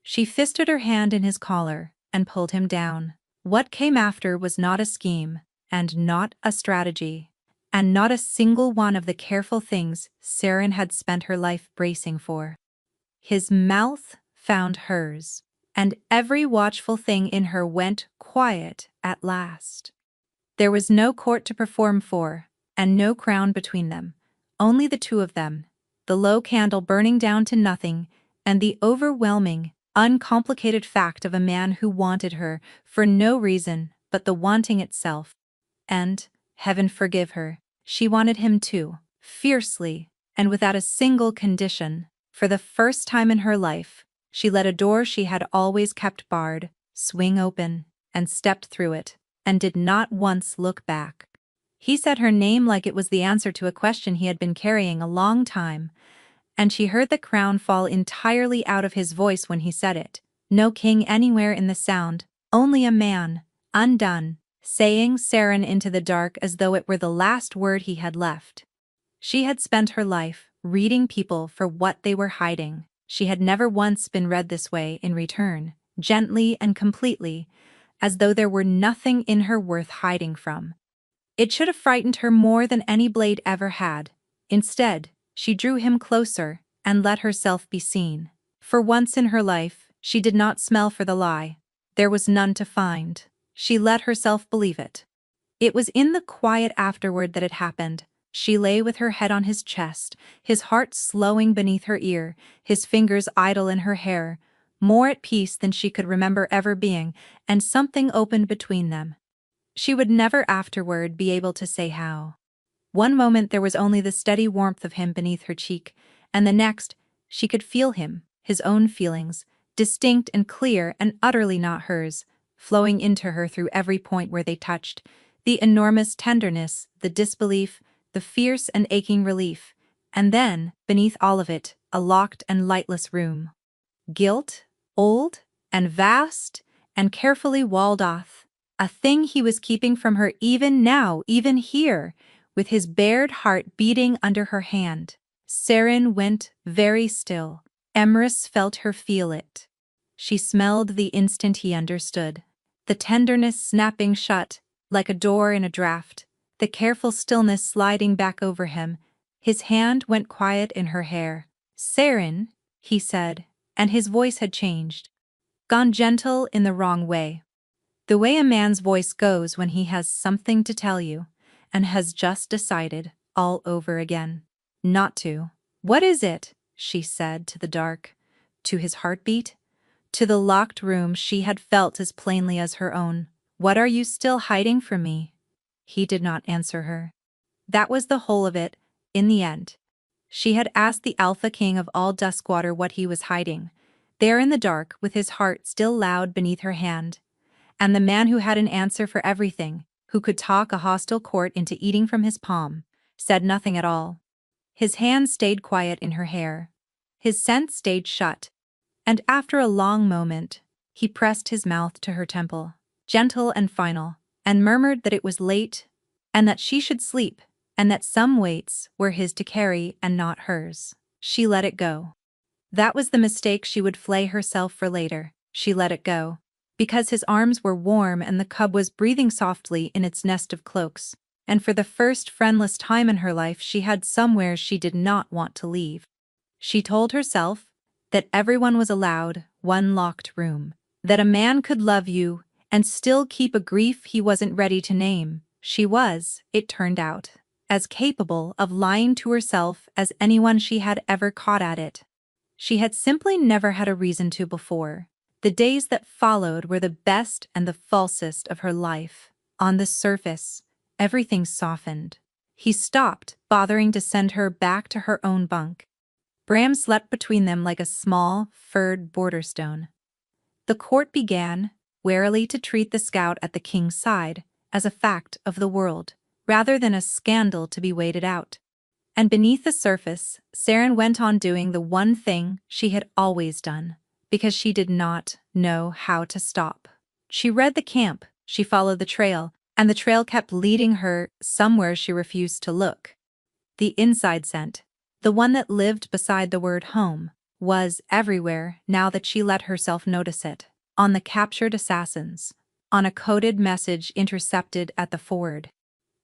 She fisted her hand in his collar and pulled him down. What came after was not a scheme, and not a strategy, and not a single one of the careful things Saren had spent her life bracing for. His mouth found hers, and every watchful thing in her went quiet at last. There was no court to perform for, and no crown between them, only the two of them, the low candle burning down to nothing, and the overwhelming, uncomplicated fact of a man who wanted her for no reason but the wanting itself. And, heaven forgive her, she wanted him too, fiercely, and without a single condition. For the first time in her life, she let a door she had always kept barred swing open, and stepped through it, and did not once look back. He said her name like it was the answer to a question he had been carrying a long time, and she heard the crown fall entirely out of his voice when he said it. No king anywhere in the sound, only a man, undone, saying Saren into the dark as though it were the last word he had left. She had spent her life reading people for what they were hiding. She had never once been read this way in return, gently and completely, as though there were nothing in her worth hiding from. It should have frightened her more than any blade ever had. Instead, she drew him closer and let herself be seen. For once in her life, she did not smell for the lie. There was none to find. She let herself believe it. It was in the quiet afterward that it happened. She lay with her head on his chest, his heart slowing beneath her ear, his fingers idle in her hair, more at peace than she could remember ever being, and something opened between them. She would never afterward be able to say how. One moment there was only the steady warmth of him beneath her cheek, and the next, she could feel him, his own feelings, distinct and clear and utterly not hers, flowing into her through every point where they touched, the enormous tenderness, the disbelief, the fierce and aching relief, and then, beneath all of it, a locked and lightless room. Guilt, old, and vast, and carefully walled off, a thing he was keeping from her even now, even here, with his bared heart beating under her hand. Saren went very still, Emrys felt her feel it. She smelled the instant he understood. The tenderness snapping shut, like a door in a draught, the careful stillness sliding back over him. His hand went quiet in her hair. "Saren," he said, and his voice had changed. Gone gentle in the wrong way. The way a man's voice goes when he has something to tell you, and has just decided, all over again, not to. "What is it?" she said to the dark, to his heartbeat, to the locked room she had felt as plainly as her own. "What are you still hiding from me?" He did not answer her. That was the whole of it, in the end. She had asked the Alpha King of all Duskwater what he was hiding, there in the dark with his heart still loud beneath her hand. And the man who had an answer for everything, who could talk a hostile court into eating from his palm, said nothing at all. His hand stayed quiet in her hair. His scent stayed shut. And after a long moment, he pressed his mouth to her temple, gentle and final, and murmured that it was late, and that she should sleep, and that some weights were his to carry and not hers. She let it go. That was the mistake she would flay herself for later. She let it go. Because his arms were warm and the cub was breathing softly in its nest of cloaks, and for the first friendless time in her life she had somewhere she did not want to leave. She told herself that everyone was allowed one locked room, that a man could love you and still keep a grief he wasn't ready to name. She was, it turned out, as capable of lying to herself as anyone she had ever caught at it. She had simply never had a reason to before. The days that followed were the best and the falsest of her life. On the surface, everything softened. He stopped bothering to send her back to her own bunk. Bram slept between them like a small, furred border stone. The court began, warily, to treat the scout at the king's side as a fact of the world, rather than a scandal to be waited out. And beneath the surface, Saren went on doing the one thing she had always done, because she did not know how to stop. She read the camp, she followed the trail, and the trail kept leading her somewhere she refused to look. The inside scent, the one that lived beside the word home, was everywhere now that she let herself notice it. On the captured assassins, on a coded message intercepted at the ford,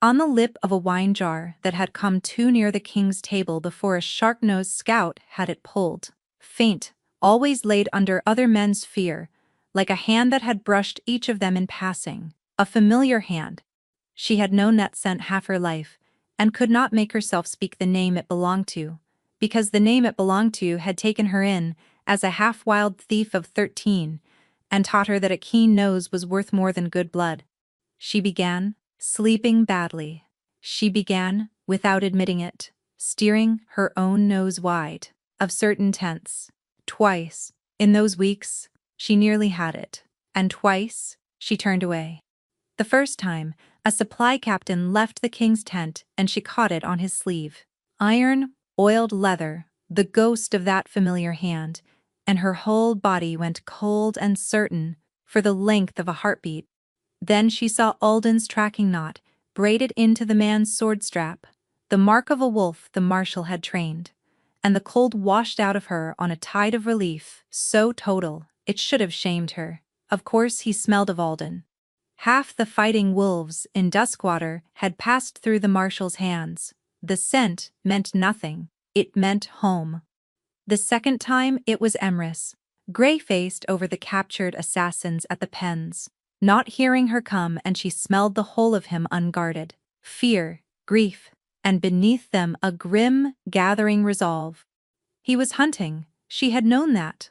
on the lip of a wine jar that had come too near the king's table before a shark-nosed scout had it pulled. Faint, always laid under other men's fear, like a hand that had brushed each of them in passing, a familiar hand. She had known that scent half her life, and could not make herself speak the name it belonged to, because the name it belonged to had taken her in as a half-wild thief of 13, and taught her that a keen nose was worth more than good blood. She began, sleeping badly. She began, without admitting it, steering her own nose wide of certain tents. Twice, in those weeks, she nearly had it, and twice, she turned away. The first time, a supply captain left the king's tent and she caught it on his sleeve. Iron, oiled leather, the ghost of that familiar hand, and her whole body went cold and certain for the length of a heartbeat. Then she saw Alden's tracking knot braided into the man's sword strap, the mark of a wolf the marshal had trained, and the cold washed out of her on a tide of relief so total it should have shamed her. Of course he smelled of Alden. Half the fighting wolves in Duskwater had passed through the marshal's hands. The scent meant nothing. It meant home. The second time it was Emrys, gray-faced over the captured assassins at the pens, not hearing her come, and she smelled the whole of him unguarded. Fear, grief, and beneath them a grim, gathering resolve. He was hunting, she had known that.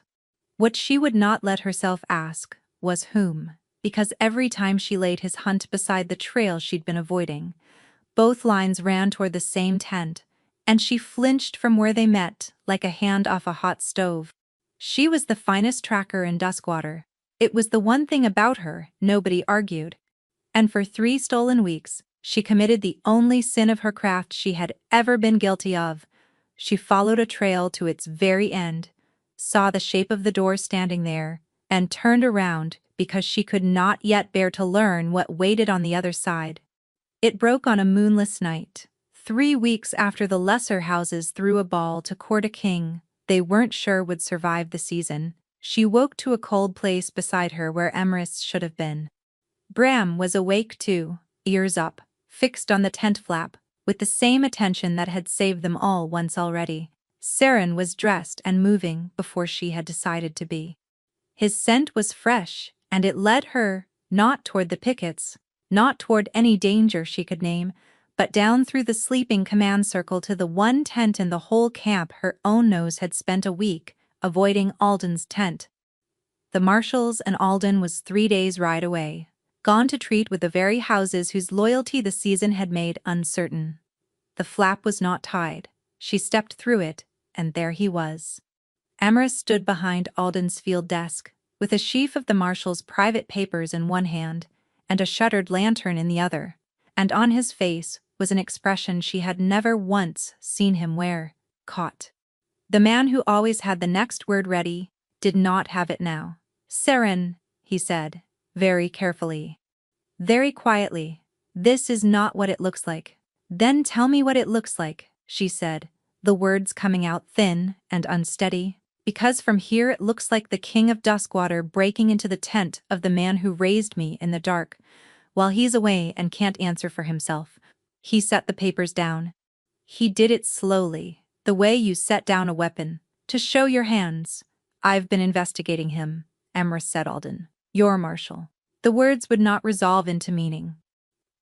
What she would not let herself ask was whom, because every time she laid his hunt beside the trail she'd been avoiding, both lines ran toward the same tent, and she flinched from where they met like a hand off a hot stove. She was the finest tracker in Duskwater. It was the one thing about her nobody argued. And for 3 stolen weeks, she committed the only sin of her craft she had ever been guilty of. She followed a trail to its very end, saw the shape of the door standing there, and turned around because she could not yet bear to learn what waited on the other side. It broke on a moonless night, 3 weeks after the lesser houses threw a ball to court a king. they weren't sure would survive the season, she woke to a cold place beside her where Emerus should have been. Bram was awake too, ears up, fixed on the tent flap, with the same attention that had saved them all once already. Saren was dressed and moving before she had decided to be. His scent was fresh, and it led her, not toward the pickets, not toward any danger she could name, but down through the sleeping command circle to the one tent in the whole camp her own nose had spent a week avoiding Alden's tent. The Marshalls and Alden was 3 days' ride away, gone to treat with the very houses whose loyalty the season had made uncertain. The flap was not tied. She stepped through it, and there he was. Emerus stood behind Alden's field desk, with a sheaf of the Marshal's private papers in one hand and a shuttered lantern in the other, and on his face was an expression she had never once seen him wear: caught. The man who always had the next word ready did not have it now. "Saren," he said, very carefully. Very quietly, "this is not what it looks like." "Then tell me what it looks like," she said, the words coming out thin and unsteady. "Because from here it looks like the King of Duskwater breaking into the tent of the man who raised me in the dark, while he's away and can't answer for himself." He set the papers down. He did it slowly, the way you set down a weapon, to show your hands. "I've been investigating him," Emerus said. "Alden, your Marshal." The words would not resolve into meaning.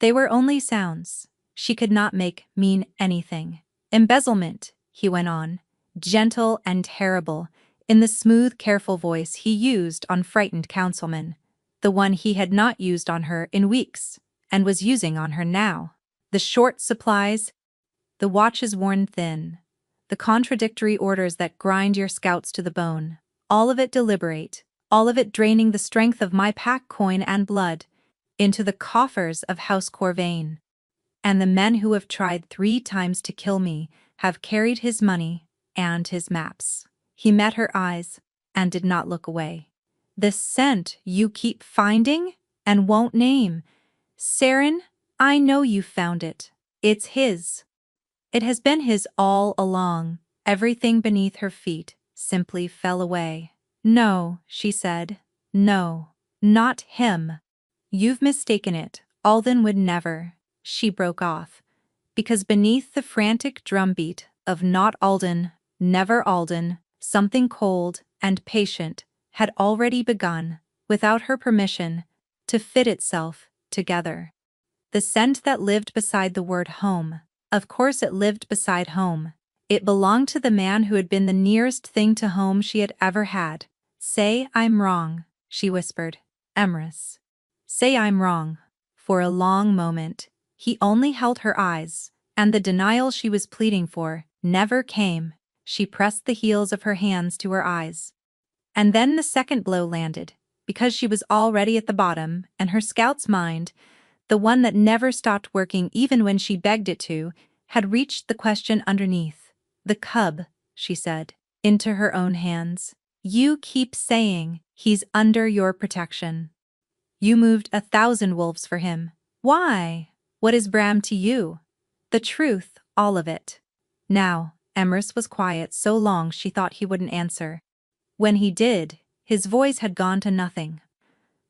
They were only sounds. She could not make mean anything. "Embezzlement," he went on, gentle and terrible, in the smooth, careful voice he used on frightened councilmen, the one he had not used on her in weeks, and was using on her now. The short supplies, the watches worn thin, the contradictory orders that grind your scouts to the bone, all of it deliberate, all of it draining the strength of my pack coin and blood into the coffers of House Corvain. And the men who have tried 3 times to kill me have carried his money and his maps." He met her eyes and did not look away. "The scent you keep finding and won't name. Saren, I know you found it. It's his. It has been his all along." Everything beneath her feet simply fell away. "No," she said. "No, not him. You've mistaken it. Alden would never." She broke off, because beneath the frantic drumbeat of "not Alden, never Alden," something cold and patient had already begun, without her permission, to fit itself together. The scent that lived beside the word home. Of course it lived beside home. It belonged to the man who had been the nearest thing to home she had ever had. "Say I'm wrong," she whispered. "Emerus. Say I'm wrong." For a long moment, he only held her eyes, and the denial she was pleading for never came. She pressed the heels of her hands to her eyes. And then the second blow landed, because she was already at the bottom, and her scout's mind, the one that never stopped working even when she begged it to, had reached the question underneath. "The cub," she said, into her own hands. "You keep saying he's under your protection. You moved 1,000 wolves for him. Why? What is Bram to you?" "The truth, all of it." Now, Emerus was quiet so long she thought he wouldn't answer. When he did, his voice had gone to nothing.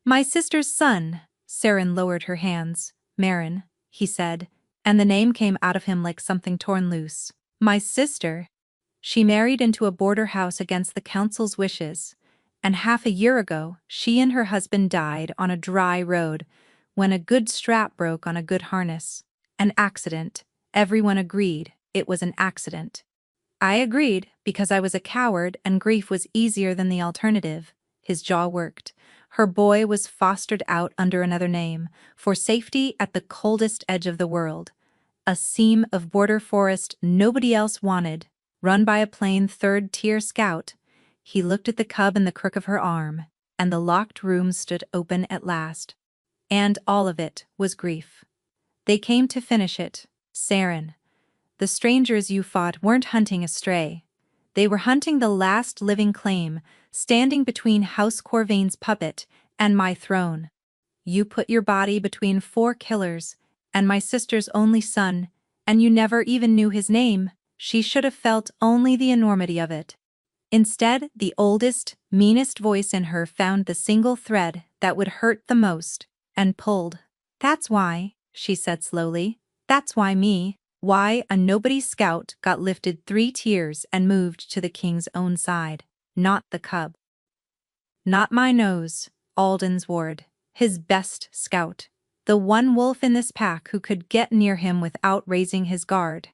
"My sister's son." Saren lowered her hands. "Marin," he said, and the name came out of him like something torn loose. "My sister. She married into a border house against the council's wishes, and half a year ago she and her husband died on a dry road when a good strap broke on a good harness. An accident. Everyone agreed it was an accident. I agreed because I was a coward and grief was easier than the alternative." His jaw worked. Her boy was fostered out under another name, for safety at the coldest edge of the world. A seam of border forest nobody else wanted, run by a plain third-tier scout. He looked at the cub in the crook of her arm, and the locked room stood open at last. And all of it was grief. They came to finish it. "Saren, the strangers you fought weren't hunting a stray. They were hunting the last living claim, standing between House Corvain's puppet and my throne. You put your body between 4 killers and my sister's only son, and you never even knew his name." She should have felt only the enormity of it. Instead, the oldest, meanest voice in her found the single thread that would hurt the most, and pulled. "That's why," she said slowly. "That's why a nobody scout got lifted 3 tiers and moved to the king's own side, not the cub. Not my nose, Alden's ward, his best scout, the one wolf in this pack who could get near him without raising his guard.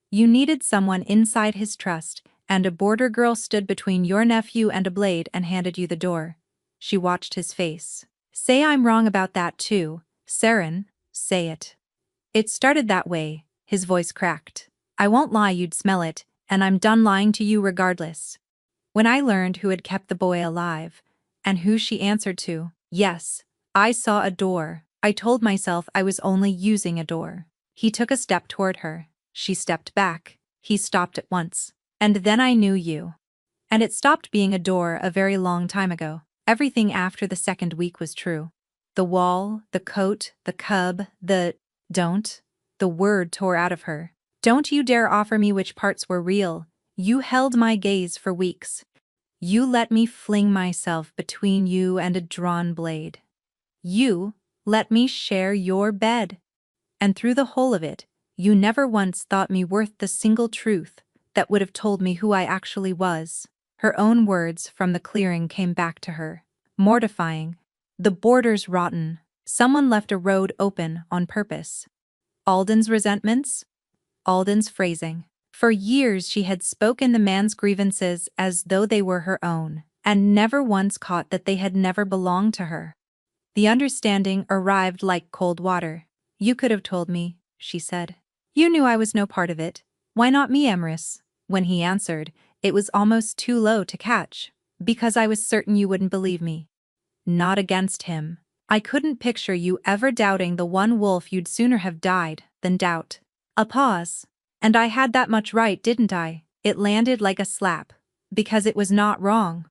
You needed someone inside his trust, and a border girl stood between your nephew and a blade and handed you the door." She watched his face. "Say I'm wrong about that too, Saren, say it." "It started that way," his voice cracked. "I won't lie, you'd smell it, and I'm done lying to you regardless. When I learned who had kept the boy alive, and who she answered to, yes, I saw a door. I told myself I was only using a door." He took a step toward her. She stepped back. He stopped at once. "And then I knew you." And it stopped being a door a very long time ago. Everything after the second week was true. The wall, the coat, the cub, don't. The word tore out of her. "Don't you dare offer me which parts were real. You held my gaze for weeks. You let me fling myself between you and a drawn blade. You let me share your bed. And through the whole of it, you never once thought me worth the single truth that would have told me who I actually was." Her own words from the clearing came back to her. Mortifying. The border's rotten. Someone left a road open on purpose. Alden's resentments? Alden's phrasing. For years she had spoken the man's grievances as though they were her own, and never once caught that they had never belonged to her. The understanding arrived like cold water. "You could have told me," she said. "You knew I was no part of it. Why not me, Emrys?" When he answered, it was almost too low to catch. "Because I was certain you wouldn't believe me." "Not against him. I couldn't picture you ever doubting the one wolf you'd sooner have died than doubt." A pause. "And I had that much right, didn't I?" It landed like a slap. "Because it was not wrong."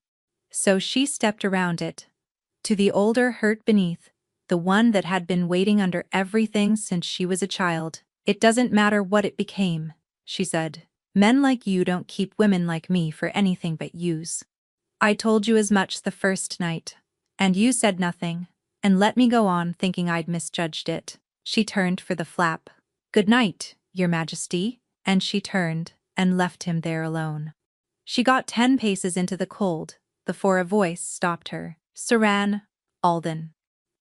So she stepped around it. To the older hurt beneath, the one that had been waiting under everything since she was a child. "It doesn't matter what it became," she said. "Men like you don't keep women like me for anything but use. I told you as much the first night. And you said nothing, and let me go on thinking I'd misjudged it." She turned for the flap. "Good night, Your Majesty," and she turned and left him there alone. She got 10 paces into the cold before a voice stopped her. "Saran, Alden."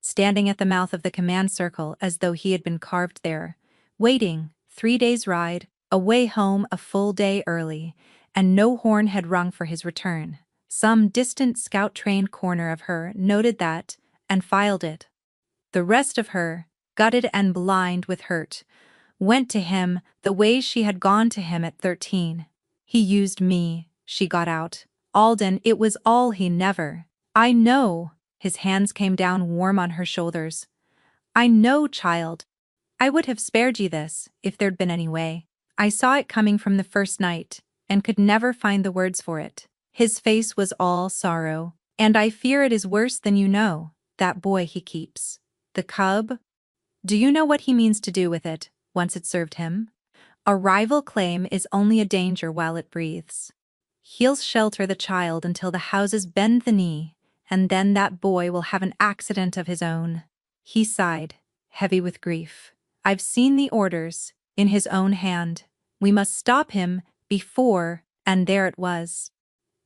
Standing at the mouth of the command circle as though he had been carved there, waiting, 3 days' ride, away home a full day early, and no horn had rung for his return. Some distant scout-trained corner of her noted that, and filed it. The rest of her, gutted and blind with hurt, went to him the way she had gone to him at 13. "He used me," she got out. "Alden, it was all he never." "I know." His hands came down warm on her shoulders. "I know, child. I would have spared you this, if there'd been any way. I saw it coming from the first night, and could never find the words for it." His face was all sorrow. "And I fear it is worse than you know, that boy he keeps. The cub? Do you know what he means to do with it, once it's served him? A rival claim is only a danger while it breathes. He'll shelter the child until the houses bend the knee, and then that boy will have an accident of his own." He sighed, heavy with grief. "I've seen the orders, in his own hand. We must stop him before," and there it was.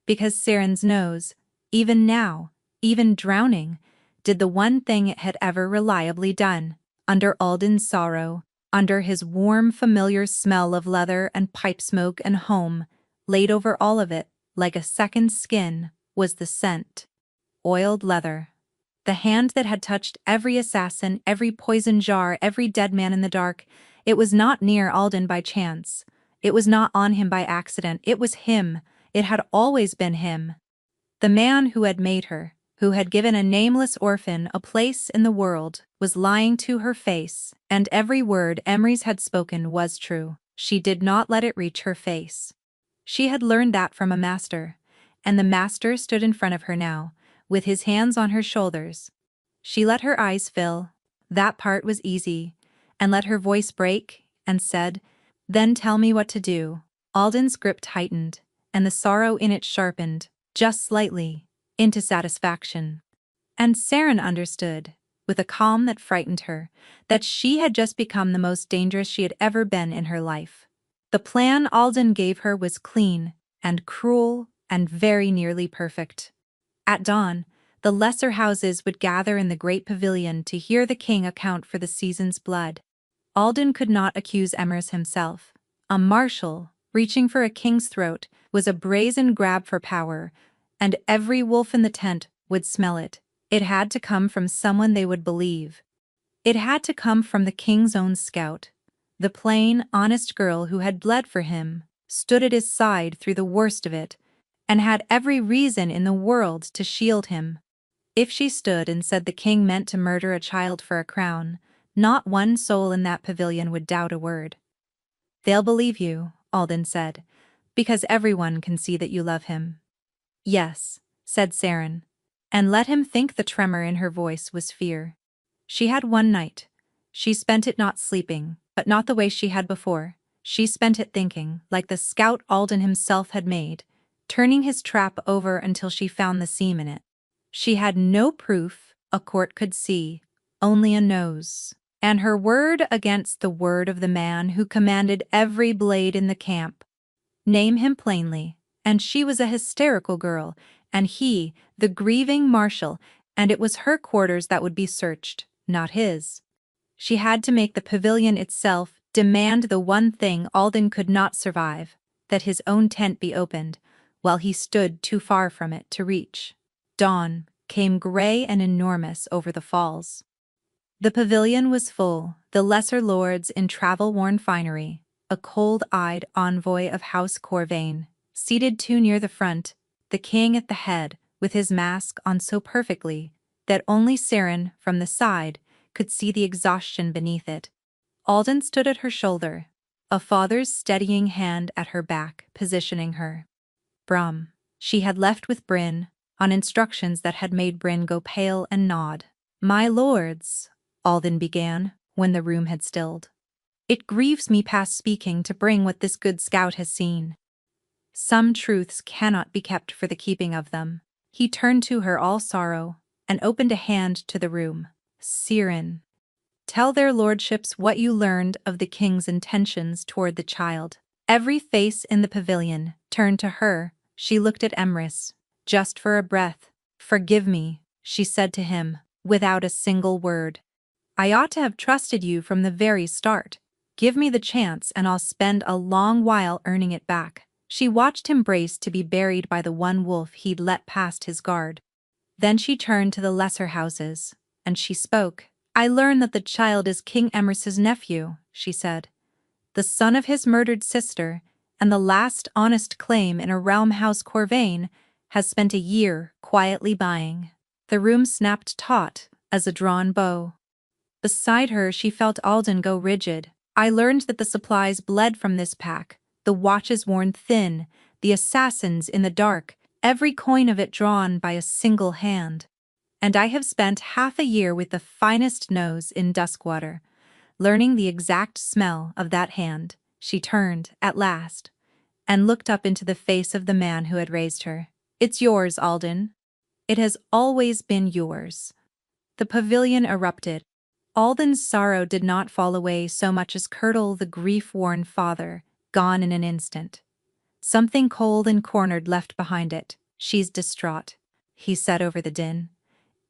Because Saren's nose, even now, even drowning, did the one thing it had ever reliably done. Under Alden's sorrow, under his warm, familiar smell of leather and pipe smoke and home, laid over all of it, like a second skin, was the scent. Oiled leather. The hand that had touched every assassin, every poison jar, every dead man in the dark. It was not near Alden by chance. It was not on him by accident. It was him. It had always been him. The man who had made her, who had given a nameless orphan a place in the world, was lying to her face, and every word Emrys had spoken was true. She did not let it reach her face. She had learned that from a master, and the master stood in front of her now, with his hands on her shoulders. She let her eyes fill, that part was easy, and let her voice break, and said, "Then tell me what to do." Alden's grip tightened, and the sorrow in it sharpened, just slightly, into satisfaction. And Saren understood, with a calm that frightened her, that she had just become the most dangerous she had ever been in her life. The plan Alden gave her was clean, and cruel, and very nearly perfect. At dawn, the lesser houses would gather in the great pavilion to hear the king account for the season's blood. Alden could not accuse Emrys himself. A marshal, reaching for a king's throat, was a brazen grab for power, and every wolf in the tent would smell it. It had to come from someone they would believe. It had to come from the king's own scout. The plain, honest girl who had bled for him, stood at his side through the worst of it, and had every reason in the world to shield him. If she stood and said the king meant to murder a child for a crown, not one soul in that pavilion would doubt a word. "They'll believe you," Alden said, "because everyone can see that you love him." "Yes," said Saren, and let him think the tremor in her voice was fear. She had one night. She spent it not sleeping, but not the way she had before. She spent it thinking, like the scout Alden himself had made, turning his trap over until she found the seam in it. She had no proof a court could see, only a nose, and her word against the word of the man who commanded every blade in the camp. Name him plainly, and she was a hysterical girl, and he, the grieving marshal, and it was her quarters that would be searched, not his. She had to make the pavilion itself demand the one thing Alden could not survive, that his own tent be opened, while he stood too far from it to reach. Dawn came gray and enormous over the falls. The pavilion was full, the lesser lords in travel-worn finery, a cold-eyed envoy of House Corvain, seated too near the front, the king at the head, with his mask on so perfectly that only Saren, from the side, could see the exhaustion beneath it. Alden stood at her shoulder, a father's steadying hand at her back, positioning her. Brum. She had left with Bryn, on instructions that had made Bryn go pale and nod. "My lords," Alden began, when the room had stilled. "It grieves me past speaking to bring what this good scout has seen. Some truths cannot be kept for the keeping of them." He turned to her all sorrow, and opened a hand to the room. "Saren, tell their lordships what you learned of the king's intentions toward the child." Every face in the pavilion turned to her. She looked at Emrys, just for a breath. "Forgive me," she said to him, without a single word. "I ought to have trusted you from the very start. Give me the chance and I'll spend a long while earning it back." She watched him brace to be buried by the one wolf he'd let past his guard. Then she turned to the lesser houses, and she spoke. "I learn that the child is King Emrys's nephew," she said. "The son of his murdered sister, and the last honest claim in a realm House Corvain has spent a year quietly buying." The room snapped taut as a drawn bow. Beside her she felt Alden go rigid. "I learned that the supplies bled from this pack, the watches worn thin, the assassins in the dark, every coin of it drawn by a single hand. And I have spent half a year with the finest nose in Duskwater, learning the exact smell of that hand." She turned, at last, and looked up into the face of the man who had raised her. "It's yours, Alden. It has always been yours." The pavilion erupted. Alden's sorrow did not fall away so much as curdle the grief-worn father, gone in an instant. Something cold and cornered left behind it. "She's distraught," he said over the din,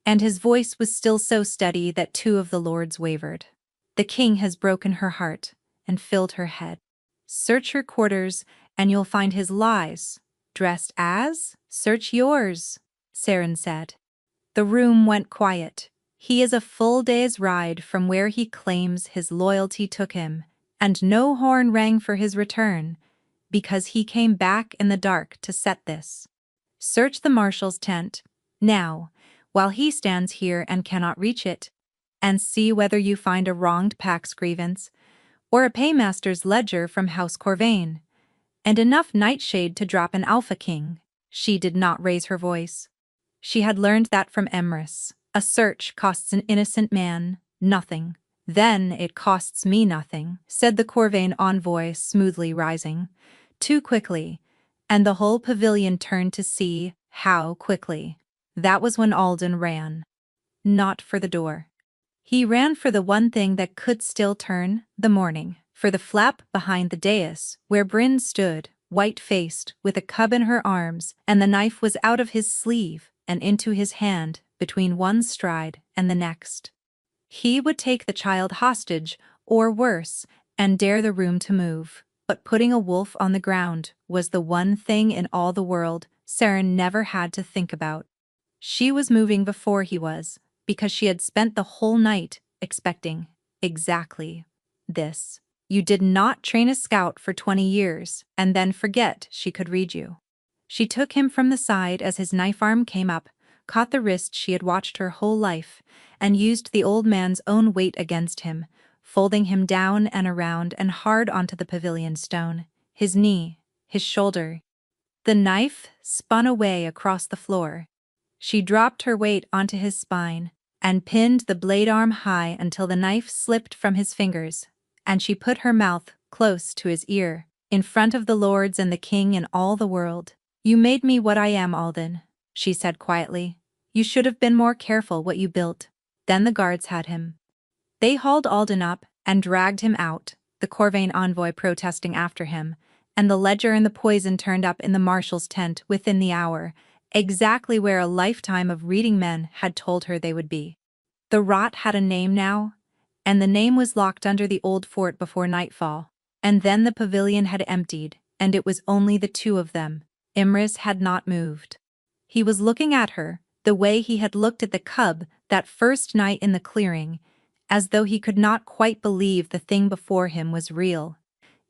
and his voice was still so steady that two of the lords wavered. "The king has broken her heart and filled her head. Search her quarters and you'll find his lies, dressed as—" "Search yours," Saren said. The room went quiet. "He is a full day's ride from where he claims his loyalty took him, and no horn rang for his return, because he came back in the dark to set this. Search the marshal's tent, now, while he stands here and cannot reach it, and see whether you find a wronged pack's grievance, or a paymaster's ledger from House Corvain, and enough nightshade to drop an Alpha King." She did not raise her voice. She had learned that from Emrys. "A search costs an innocent man nothing." "Then it costs me nothing," said the Corvain envoy, smoothly rising. "Too quickly, and the whole pavilion turned to see how quickly. That was when Alden ran. Not for the door. He ran for the one thing that could still turn, the morning, for the flap behind the dais, where Bryn stood, white-faced, with a cub in her arms, and the knife was out of his sleeve and into his hand, between one stride and the next. He would take the child hostage, or worse, and dare the room to move. But putting a wolf on the ground was the one thing in all the world Saren never had to think about. She was moving before he was, because she had spent the whole night expecting exactly this. You did not train a scout for 20 years and then forget she could read you. She took him from the side as his knife arm came up, caught the wrist she had watched her whole life, and used the old man's own weight against him, folding him down and around and hard onto the pavilion stone, his knee, his shoulder. The knife spun away across the floor. She dropped her weight onto his spine and pinned the blade arm high until the knife slipped from his fingers, and she put her mouth close to his ear, in front of the lords and the king and all the world. "You made me what I am, Alden," she said quietly. "You should have been more careful what you built." Then the guards had him. They hauled Alden up and dragged him out, the Corvain envoy protesting after him, and the ledger and the poison turned up in the marshal's tent within the hour, exactly where a lifetime of reading men had told her they would be. The rot had a name now, and the name was locked under the old fort before nightfall. And then the pavilion had emptied, and it was only the two of them. Imris had not moved. He was looking at her, the way he had looked at the cub that first night in the clearing, as though he could not quite believe the thing before him was real.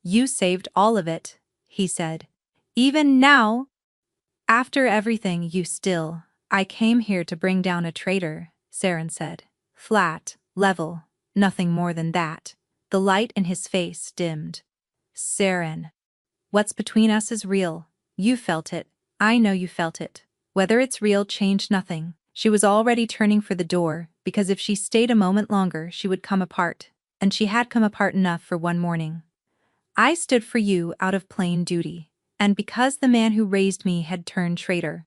"You saved all of it," he said. "Even now, after everything you still—" "I came here to bring down a traitor," Saren said. Flat, level, nothing more than that. The light in his face dimmed. "Saren, what's between us is real. You felt it. I know you felt it. Whether it's real changed nothing." She was already turning for the door, because if she stayed a moment longer she would come apart, and she had come apart enough for one morning. "I stood for you out of plain duty, and because the man who raised me had turned traitor.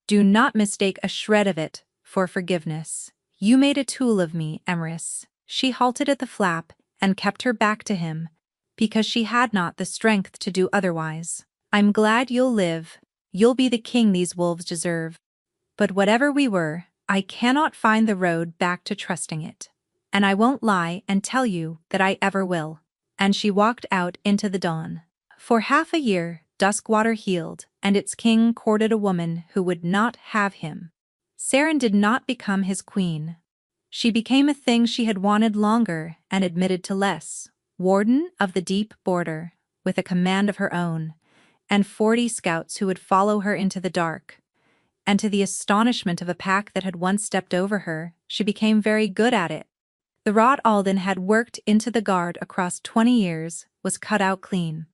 Do not mistake a shred of it for forgiveness. You made a tool of me, Emrys." She halted at the flap and kept her back to him, because she had not the strength to do otherwise. "I'm glad you'll live. You'll be the king these wolves deserve. But whatever we were, I cannot find the road back to trusting it. And I won't lie and tell you that I ever will." And she walked out into the dawn. For half a year, Duskwater healed, and its king courted a woman who would not have him. Saren did not become his queen. She became a thing she had wanted longer and admitted to less. Warden of the Deep Border, with a command of her own, and 40 scouts who would follow her into the dark. And to the astonishment of a pack that had once stepped over her, she became very good at it. The rot Alden had worked into the guard across 20 years was cut out clean.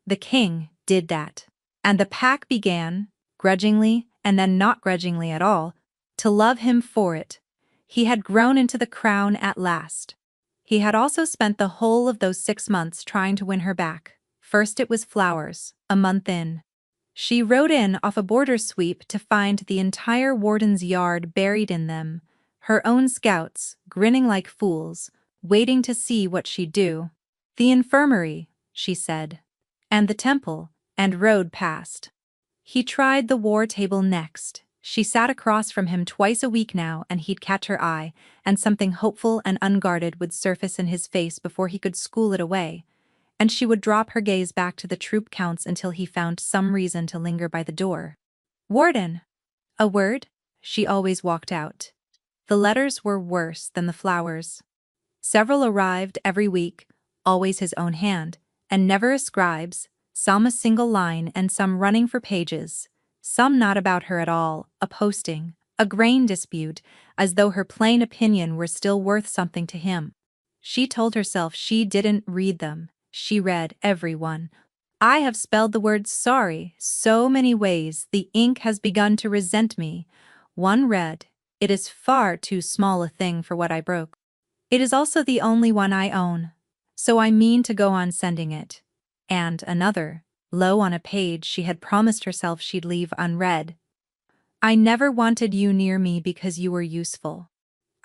The king did that. And the pack began, grudgingly and then not grudgingly at all, to love him for it. He had grown into the crown at last. He had also spent the whole of those 6 months trying to win her back. First it was flowers, a month in. She rode in off a border sweep to find the entire warden's yard buried in them, her own scouts, grinning like fools, waiting to see what she'd do. "The infirmary," she said, "and the temple," and rode past. He tried the war table next. She sat across from him twice a week now, and he'd catch her eye, and something hopeful and unguarded would surface in his face before he could school it away, and she would drop her gaze back to the troop counts until he found some reason to linger by the door. "Warden!" A word? She always walked out. The letters were worse than the flowers. Several arrived every week, always his own hand, and never a scribe's, some a single line and some running for pages, some not about her at all, a posting, a grain dispute, as though her plain opinion were still worth something to him. She told herself she didn't read them. She read every one. "I have spelled the word sorry so many ways the ink has begun to resent me." One read, "It is far too small a thing for what I broke. It is also the only one I own, so I mean to go on sending it." And another, low on a page she had promised herself she'd leave unread. I never wanted you near me because you were useful.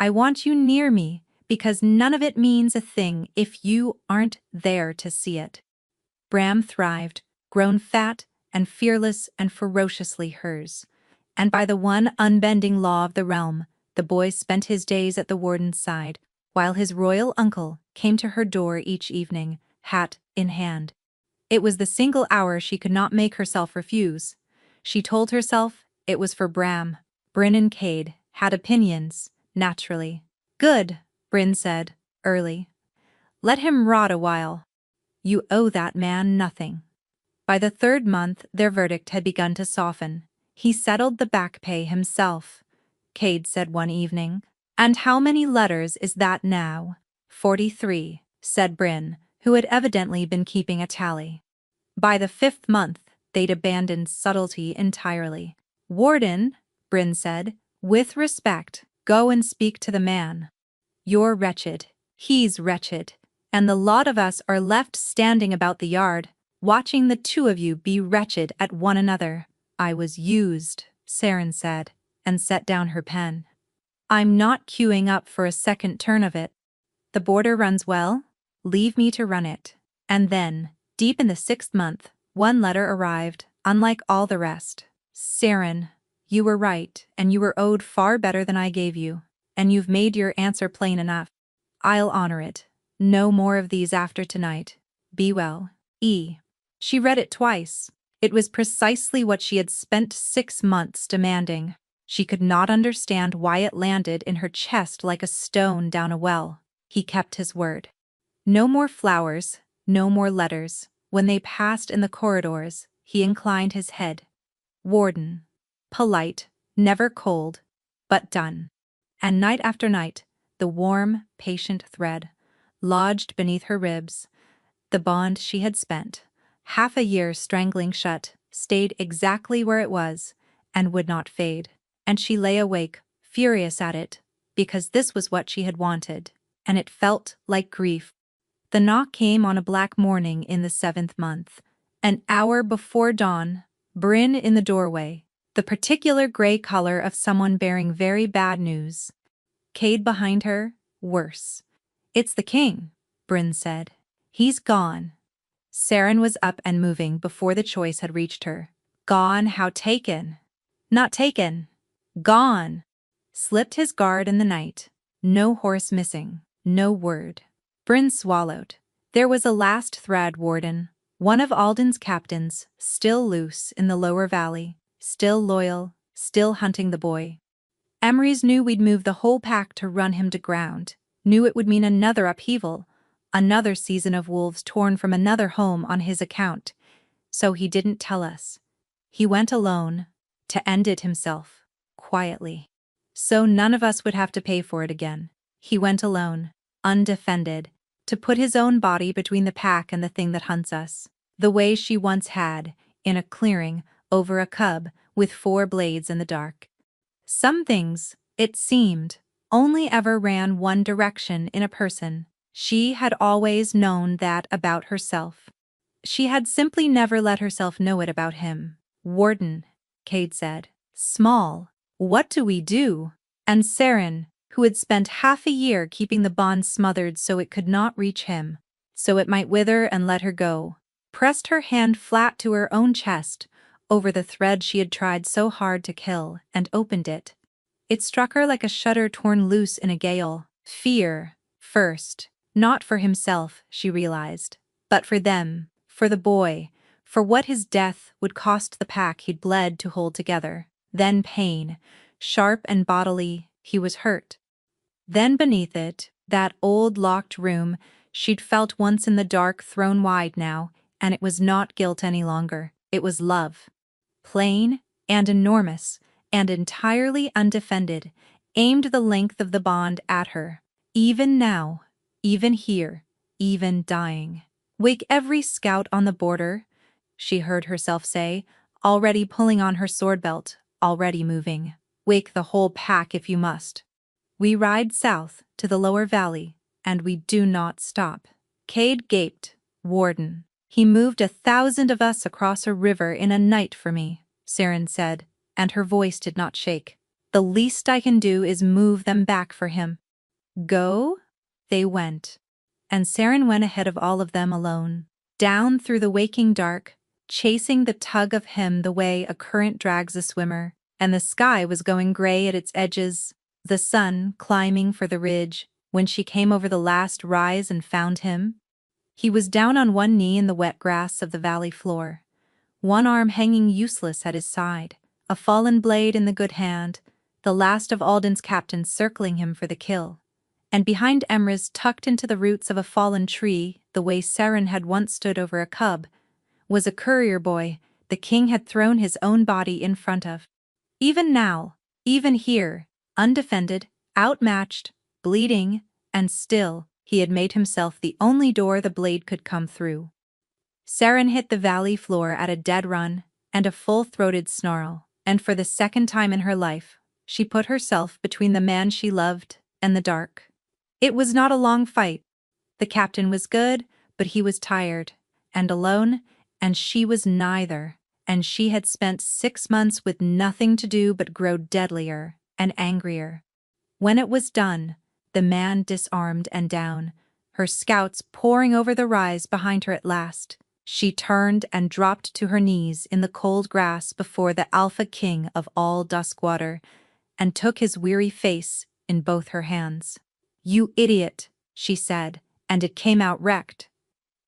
I want you near me because none of it means a thing if you aren't there to see it. Bram thrived, grown fat and fearless and ferociously hers. And by the one unbending law of the realm, the boy spent his days at the warden's side, while his royal uncle came to her door each evening, hat in hand. It was the single hour she could not make herself refuse. She told herself it was for Bram. Bryn and Cade had opinions, naturally. Good, Bryn said, early. Let him rot a while. You owe that man nothing. By the third month, their verdict had begun to soften. He settled the back pay himself, Cade said one evening. And how many letters is that now? 43, said Bryn, who had evidently been keeping a tally. By the fifth month, they'd abandoned subtlety entirely. Warden, Bryn said, with respect, go and speak to the man. You're wretched, he's wretched, and the lot of us are left standing about the yard, watching the two of you be wretched at one another. I was used, Saren said, and set down her pen. I'm not queuing up for a second turn of it. The border runs well, leave me to run it. And then, deep in the 6th month, one letter arrived, unlike all the rest. Saren, you were right, and you were owed far better than I gave you, and you've made your answer plain enough. I'll honor it. No more of these after tonight. Be well. E. She read it twice. It was precisely what she had spent 6 months demanding. She could not understand why it landed in her chest like a stone down a well. He kept his word. No more flowers, no more letters. When they passed in the corridors, he inclined his head. Warden. Polite, never cold, but done. And night after night, the warm, patient thread, lodged beneath her ribs, the bond she had spent, half a year strangling shut, stayed exactly where it was, and would not fade. And she lay awake, furious at it, because this was what she had wanted, and it felt like grief. The knock came on a black morning in the 7th month. An hour before dawn, Bryn in the doorway, the particular gray color of someone bearing very bad news. Cade behind her, worse. It's the king, Bryn said. He's gone. Saren was up and moving before the choice had reached her. Gone, how taken? Not taken. Gone. Slipped his guard in the night. No horse missing, no word. Bryn swallowed. There was a last thread, Warden. One of Alden's captains, still loose in the lower valley, still loyal, still hunting the boy. Emery's knew we'd move the whole pack to run him to ground, knew it would mean another upheaval, another season of wolves torn from another home on his account. So he didn't tell us. He went alone, to end it himself, quietly. So none of us would have to pay for it again. He went alone, undefended, to put his own body between the pack and the thing that hunts us, the way she once had, in a clearing, over a cub, with 4 blades in the dark. Some things, it seemed, only ever ran one direction in a person. She had always known that about herself. She had simply never let herself know it about him. Warden, Cade said. Small. What do we do? And Saren, who had spent half a year keeping the bond smothered so it could not reach him, so it might wither and let her go, pressed her hand flat to her own chest, over the thread she had tried so hard to kill, and opened it. It struck her like a shutter torn loose in a gale. Fear, first. Not for himself, she realized, but for them, for the boy, for what his death would cost the pack he'd bled to hold together. Then pain, sharp and bodily, he was hurt. Then beneath it, that old locked room she'd felt once in the dark thrown wide now, and it was not guilt any longer, it was love. Plain, and enormous, and entirely undefended, aimed the length of the bond at her. Even now, even here, even dying. Wake every scout on the border, she heard herself say, already pulling on her sword belt, already moving. Wake the whole pack if you must. We ride south to the lower valley, and we do not stop. Cade gaped. Warden. He moved 1,000 of us across a river in a night for me, Saren said, and her voice did not shake. The least I can do is move them back for him. Go? They went. And Saren went ahead of all of them alone, down through the waking dark, chasing the tug of him the way a current drags a swimmer, and the sky was going gray at its edges, the sun climbing for the ridge, when she came over the last rise and found him. He was down on one knee in the wet grass of the valley floor, one arm hanging useless at his side, a fallen blade in the good hand, the last of Alden's captains circling him for the kill. And behind Emrys, tucked into the roots of a fallen tree, the way Saren had once stood over a cub, was a courier boy the king had thrown his own body in front of. Even now, even here, undefended, outmatched, bleeding, and still, he had made himself the only door the blade could come through. Saren hit the valley floor at a dead run and a full-throated snarl, and for the second time in her life, she put herself between the man she loved and the dark. It was not a long fight. The captain was good, but he was tired, and alone, and she was neither, and she had spent 6 months with nothing to do but grow deadlier and angrier. When it was done, the man disarmed and down, her scouts pouring over the rise behind her at last, she turned and dropped to her knees in the cold grass before the Alpha King of all Duskwater, and took his weary face in both her hands. "You idiot," she said, and it came out wrecked.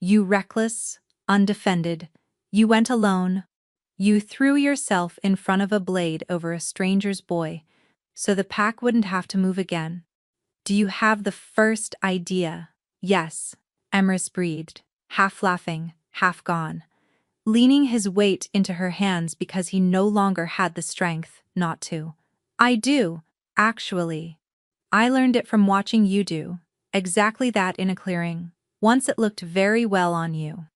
"You reckless, undefended, you went alone. You threw yourself in front of a blade over a stranger's boy, so the pack wouldn't have to move again. Do you have the first idea?" "Yes," Emrys breathed, half laughing, half gone, leaning his weight into her hands because he no longer had the strength not to. "I do, actually. I learned it from watching you do exactly that in a clearing. Once it looked very well on you.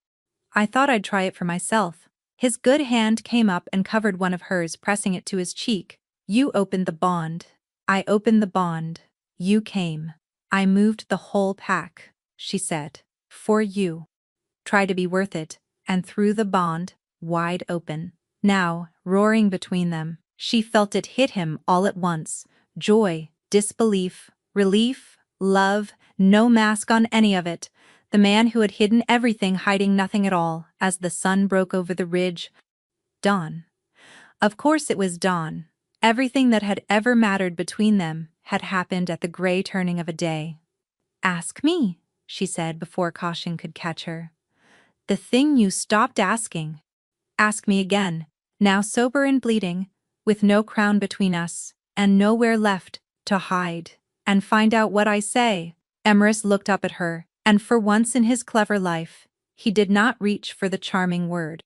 I thought I'd try it for myself." His good hand came up and covered one of hers, pressing it to his cheek. "You opened the bond. I opened the bond. You came. I moved the whole pack," she said. "For you. Try to be worth it," and threw the bond wide open. Now, roaring between them, she felt it hit him all at once. Joy, disbelief, relief, love, no mask on any of it. The man who had hidden everything hiding nothing at all as the sun broke over the ridge. Dawn. Of course it was dawn. Everything that had ever mattered between them had happened at the gray turning of a day. "Ask me," she said before caution could catch her. "The thing you stopped asking. Ask me again, now sober and bleeding, with no crown between us, and nowhere left to hide, and find out what I say." Emrys looked up at her, and for once in his clever life, he did not reach for the charming word.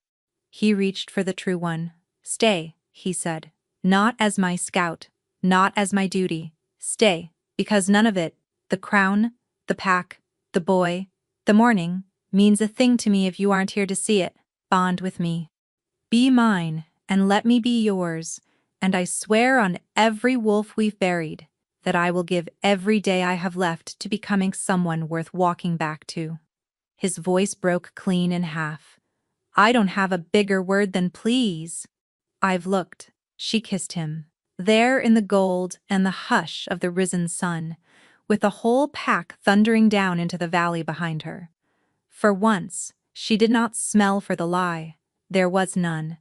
He reached for the true one. "Stay," he said. "Not as my scout, not as my duty. Stay, because none of it, the crown, the pack, the boy, the morning, means a thing to me if you aren't here to see it. Bond with me. Be mine, and let me be yours, and I swear on every wolf we've buried that I will give every day I have left to becoming someone worth walking back to." His voice broke clean in half. "I don't have a bigger word than please." "I've looked." She kissed him. There in the gold and the hush of the risen sun, with the whole pack thundering down into the valley behind her. For once, she did not smell for the lie. There was none.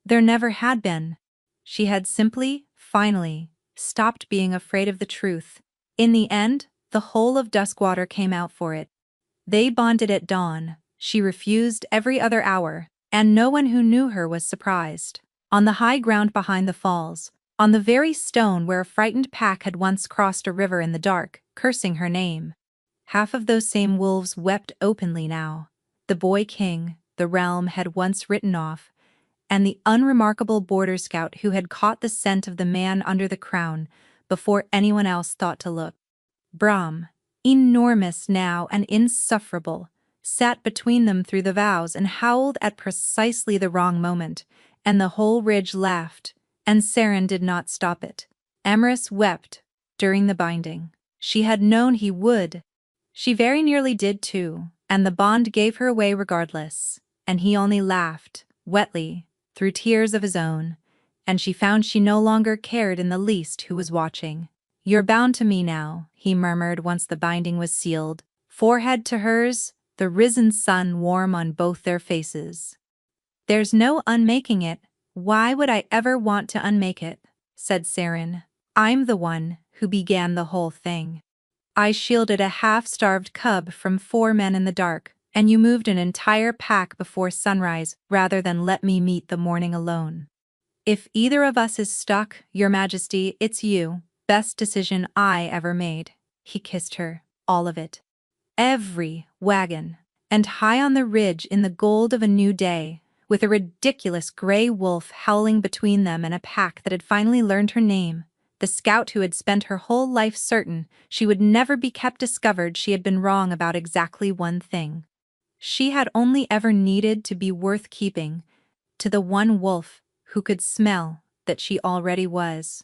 There never had been. She had simply, finally, stopped being afraid of the truth. In the end, the whole of Duskwater came out for it. They bonded at dawn. She refused every other hour, and no one who knew her was surprised. On the high ground behind the falls, on the very stone where a frightened pack had once crossed a river in the dark, cursing her name, half of those same wolves wept openly now. The boy king, the realm had once written off, and the unremarkable border scout who had caught the scent of the man under the crown before anyone else thought to look. Brahm, enormous now and insufferable, sat between them through the vows and howled at precisely the wrong moment, and the whole ridge laughed, and Saren did not stop it. Emrys wept during the binding. She had known he would. She very nearly did too, And the bond gave her away regardless, and he only laughed, wetly, through tears of his own, and she found she no longer cared in the least who was watching. "You're bound to me now," he murmured once the binding was sealed, forehead to hers, the risen sun warm on both their faces. "There's no unmaking it. Why would I ever want to unmake it?" said Saren. "I'm the one who began the whole thing. I shielded a half-starved cub from 4 men in the dark, and you moved an entire pack before sunrise rather than let me meet the morning alone. If either of us is stuck, Your Majesty, it's you. Best decision I ever made." He kissed her, all of it. Every wagon. And high on the ridge in the gold of a new day, with a ridiculous gray wolf howling between them and a pack that had finally learned her name, the scout who had spent her whole life certain she would never be kept discovered she had been wrong about exactly one thing. She had only ever needed to be worth keeping to the one wolf who could smell that she already was.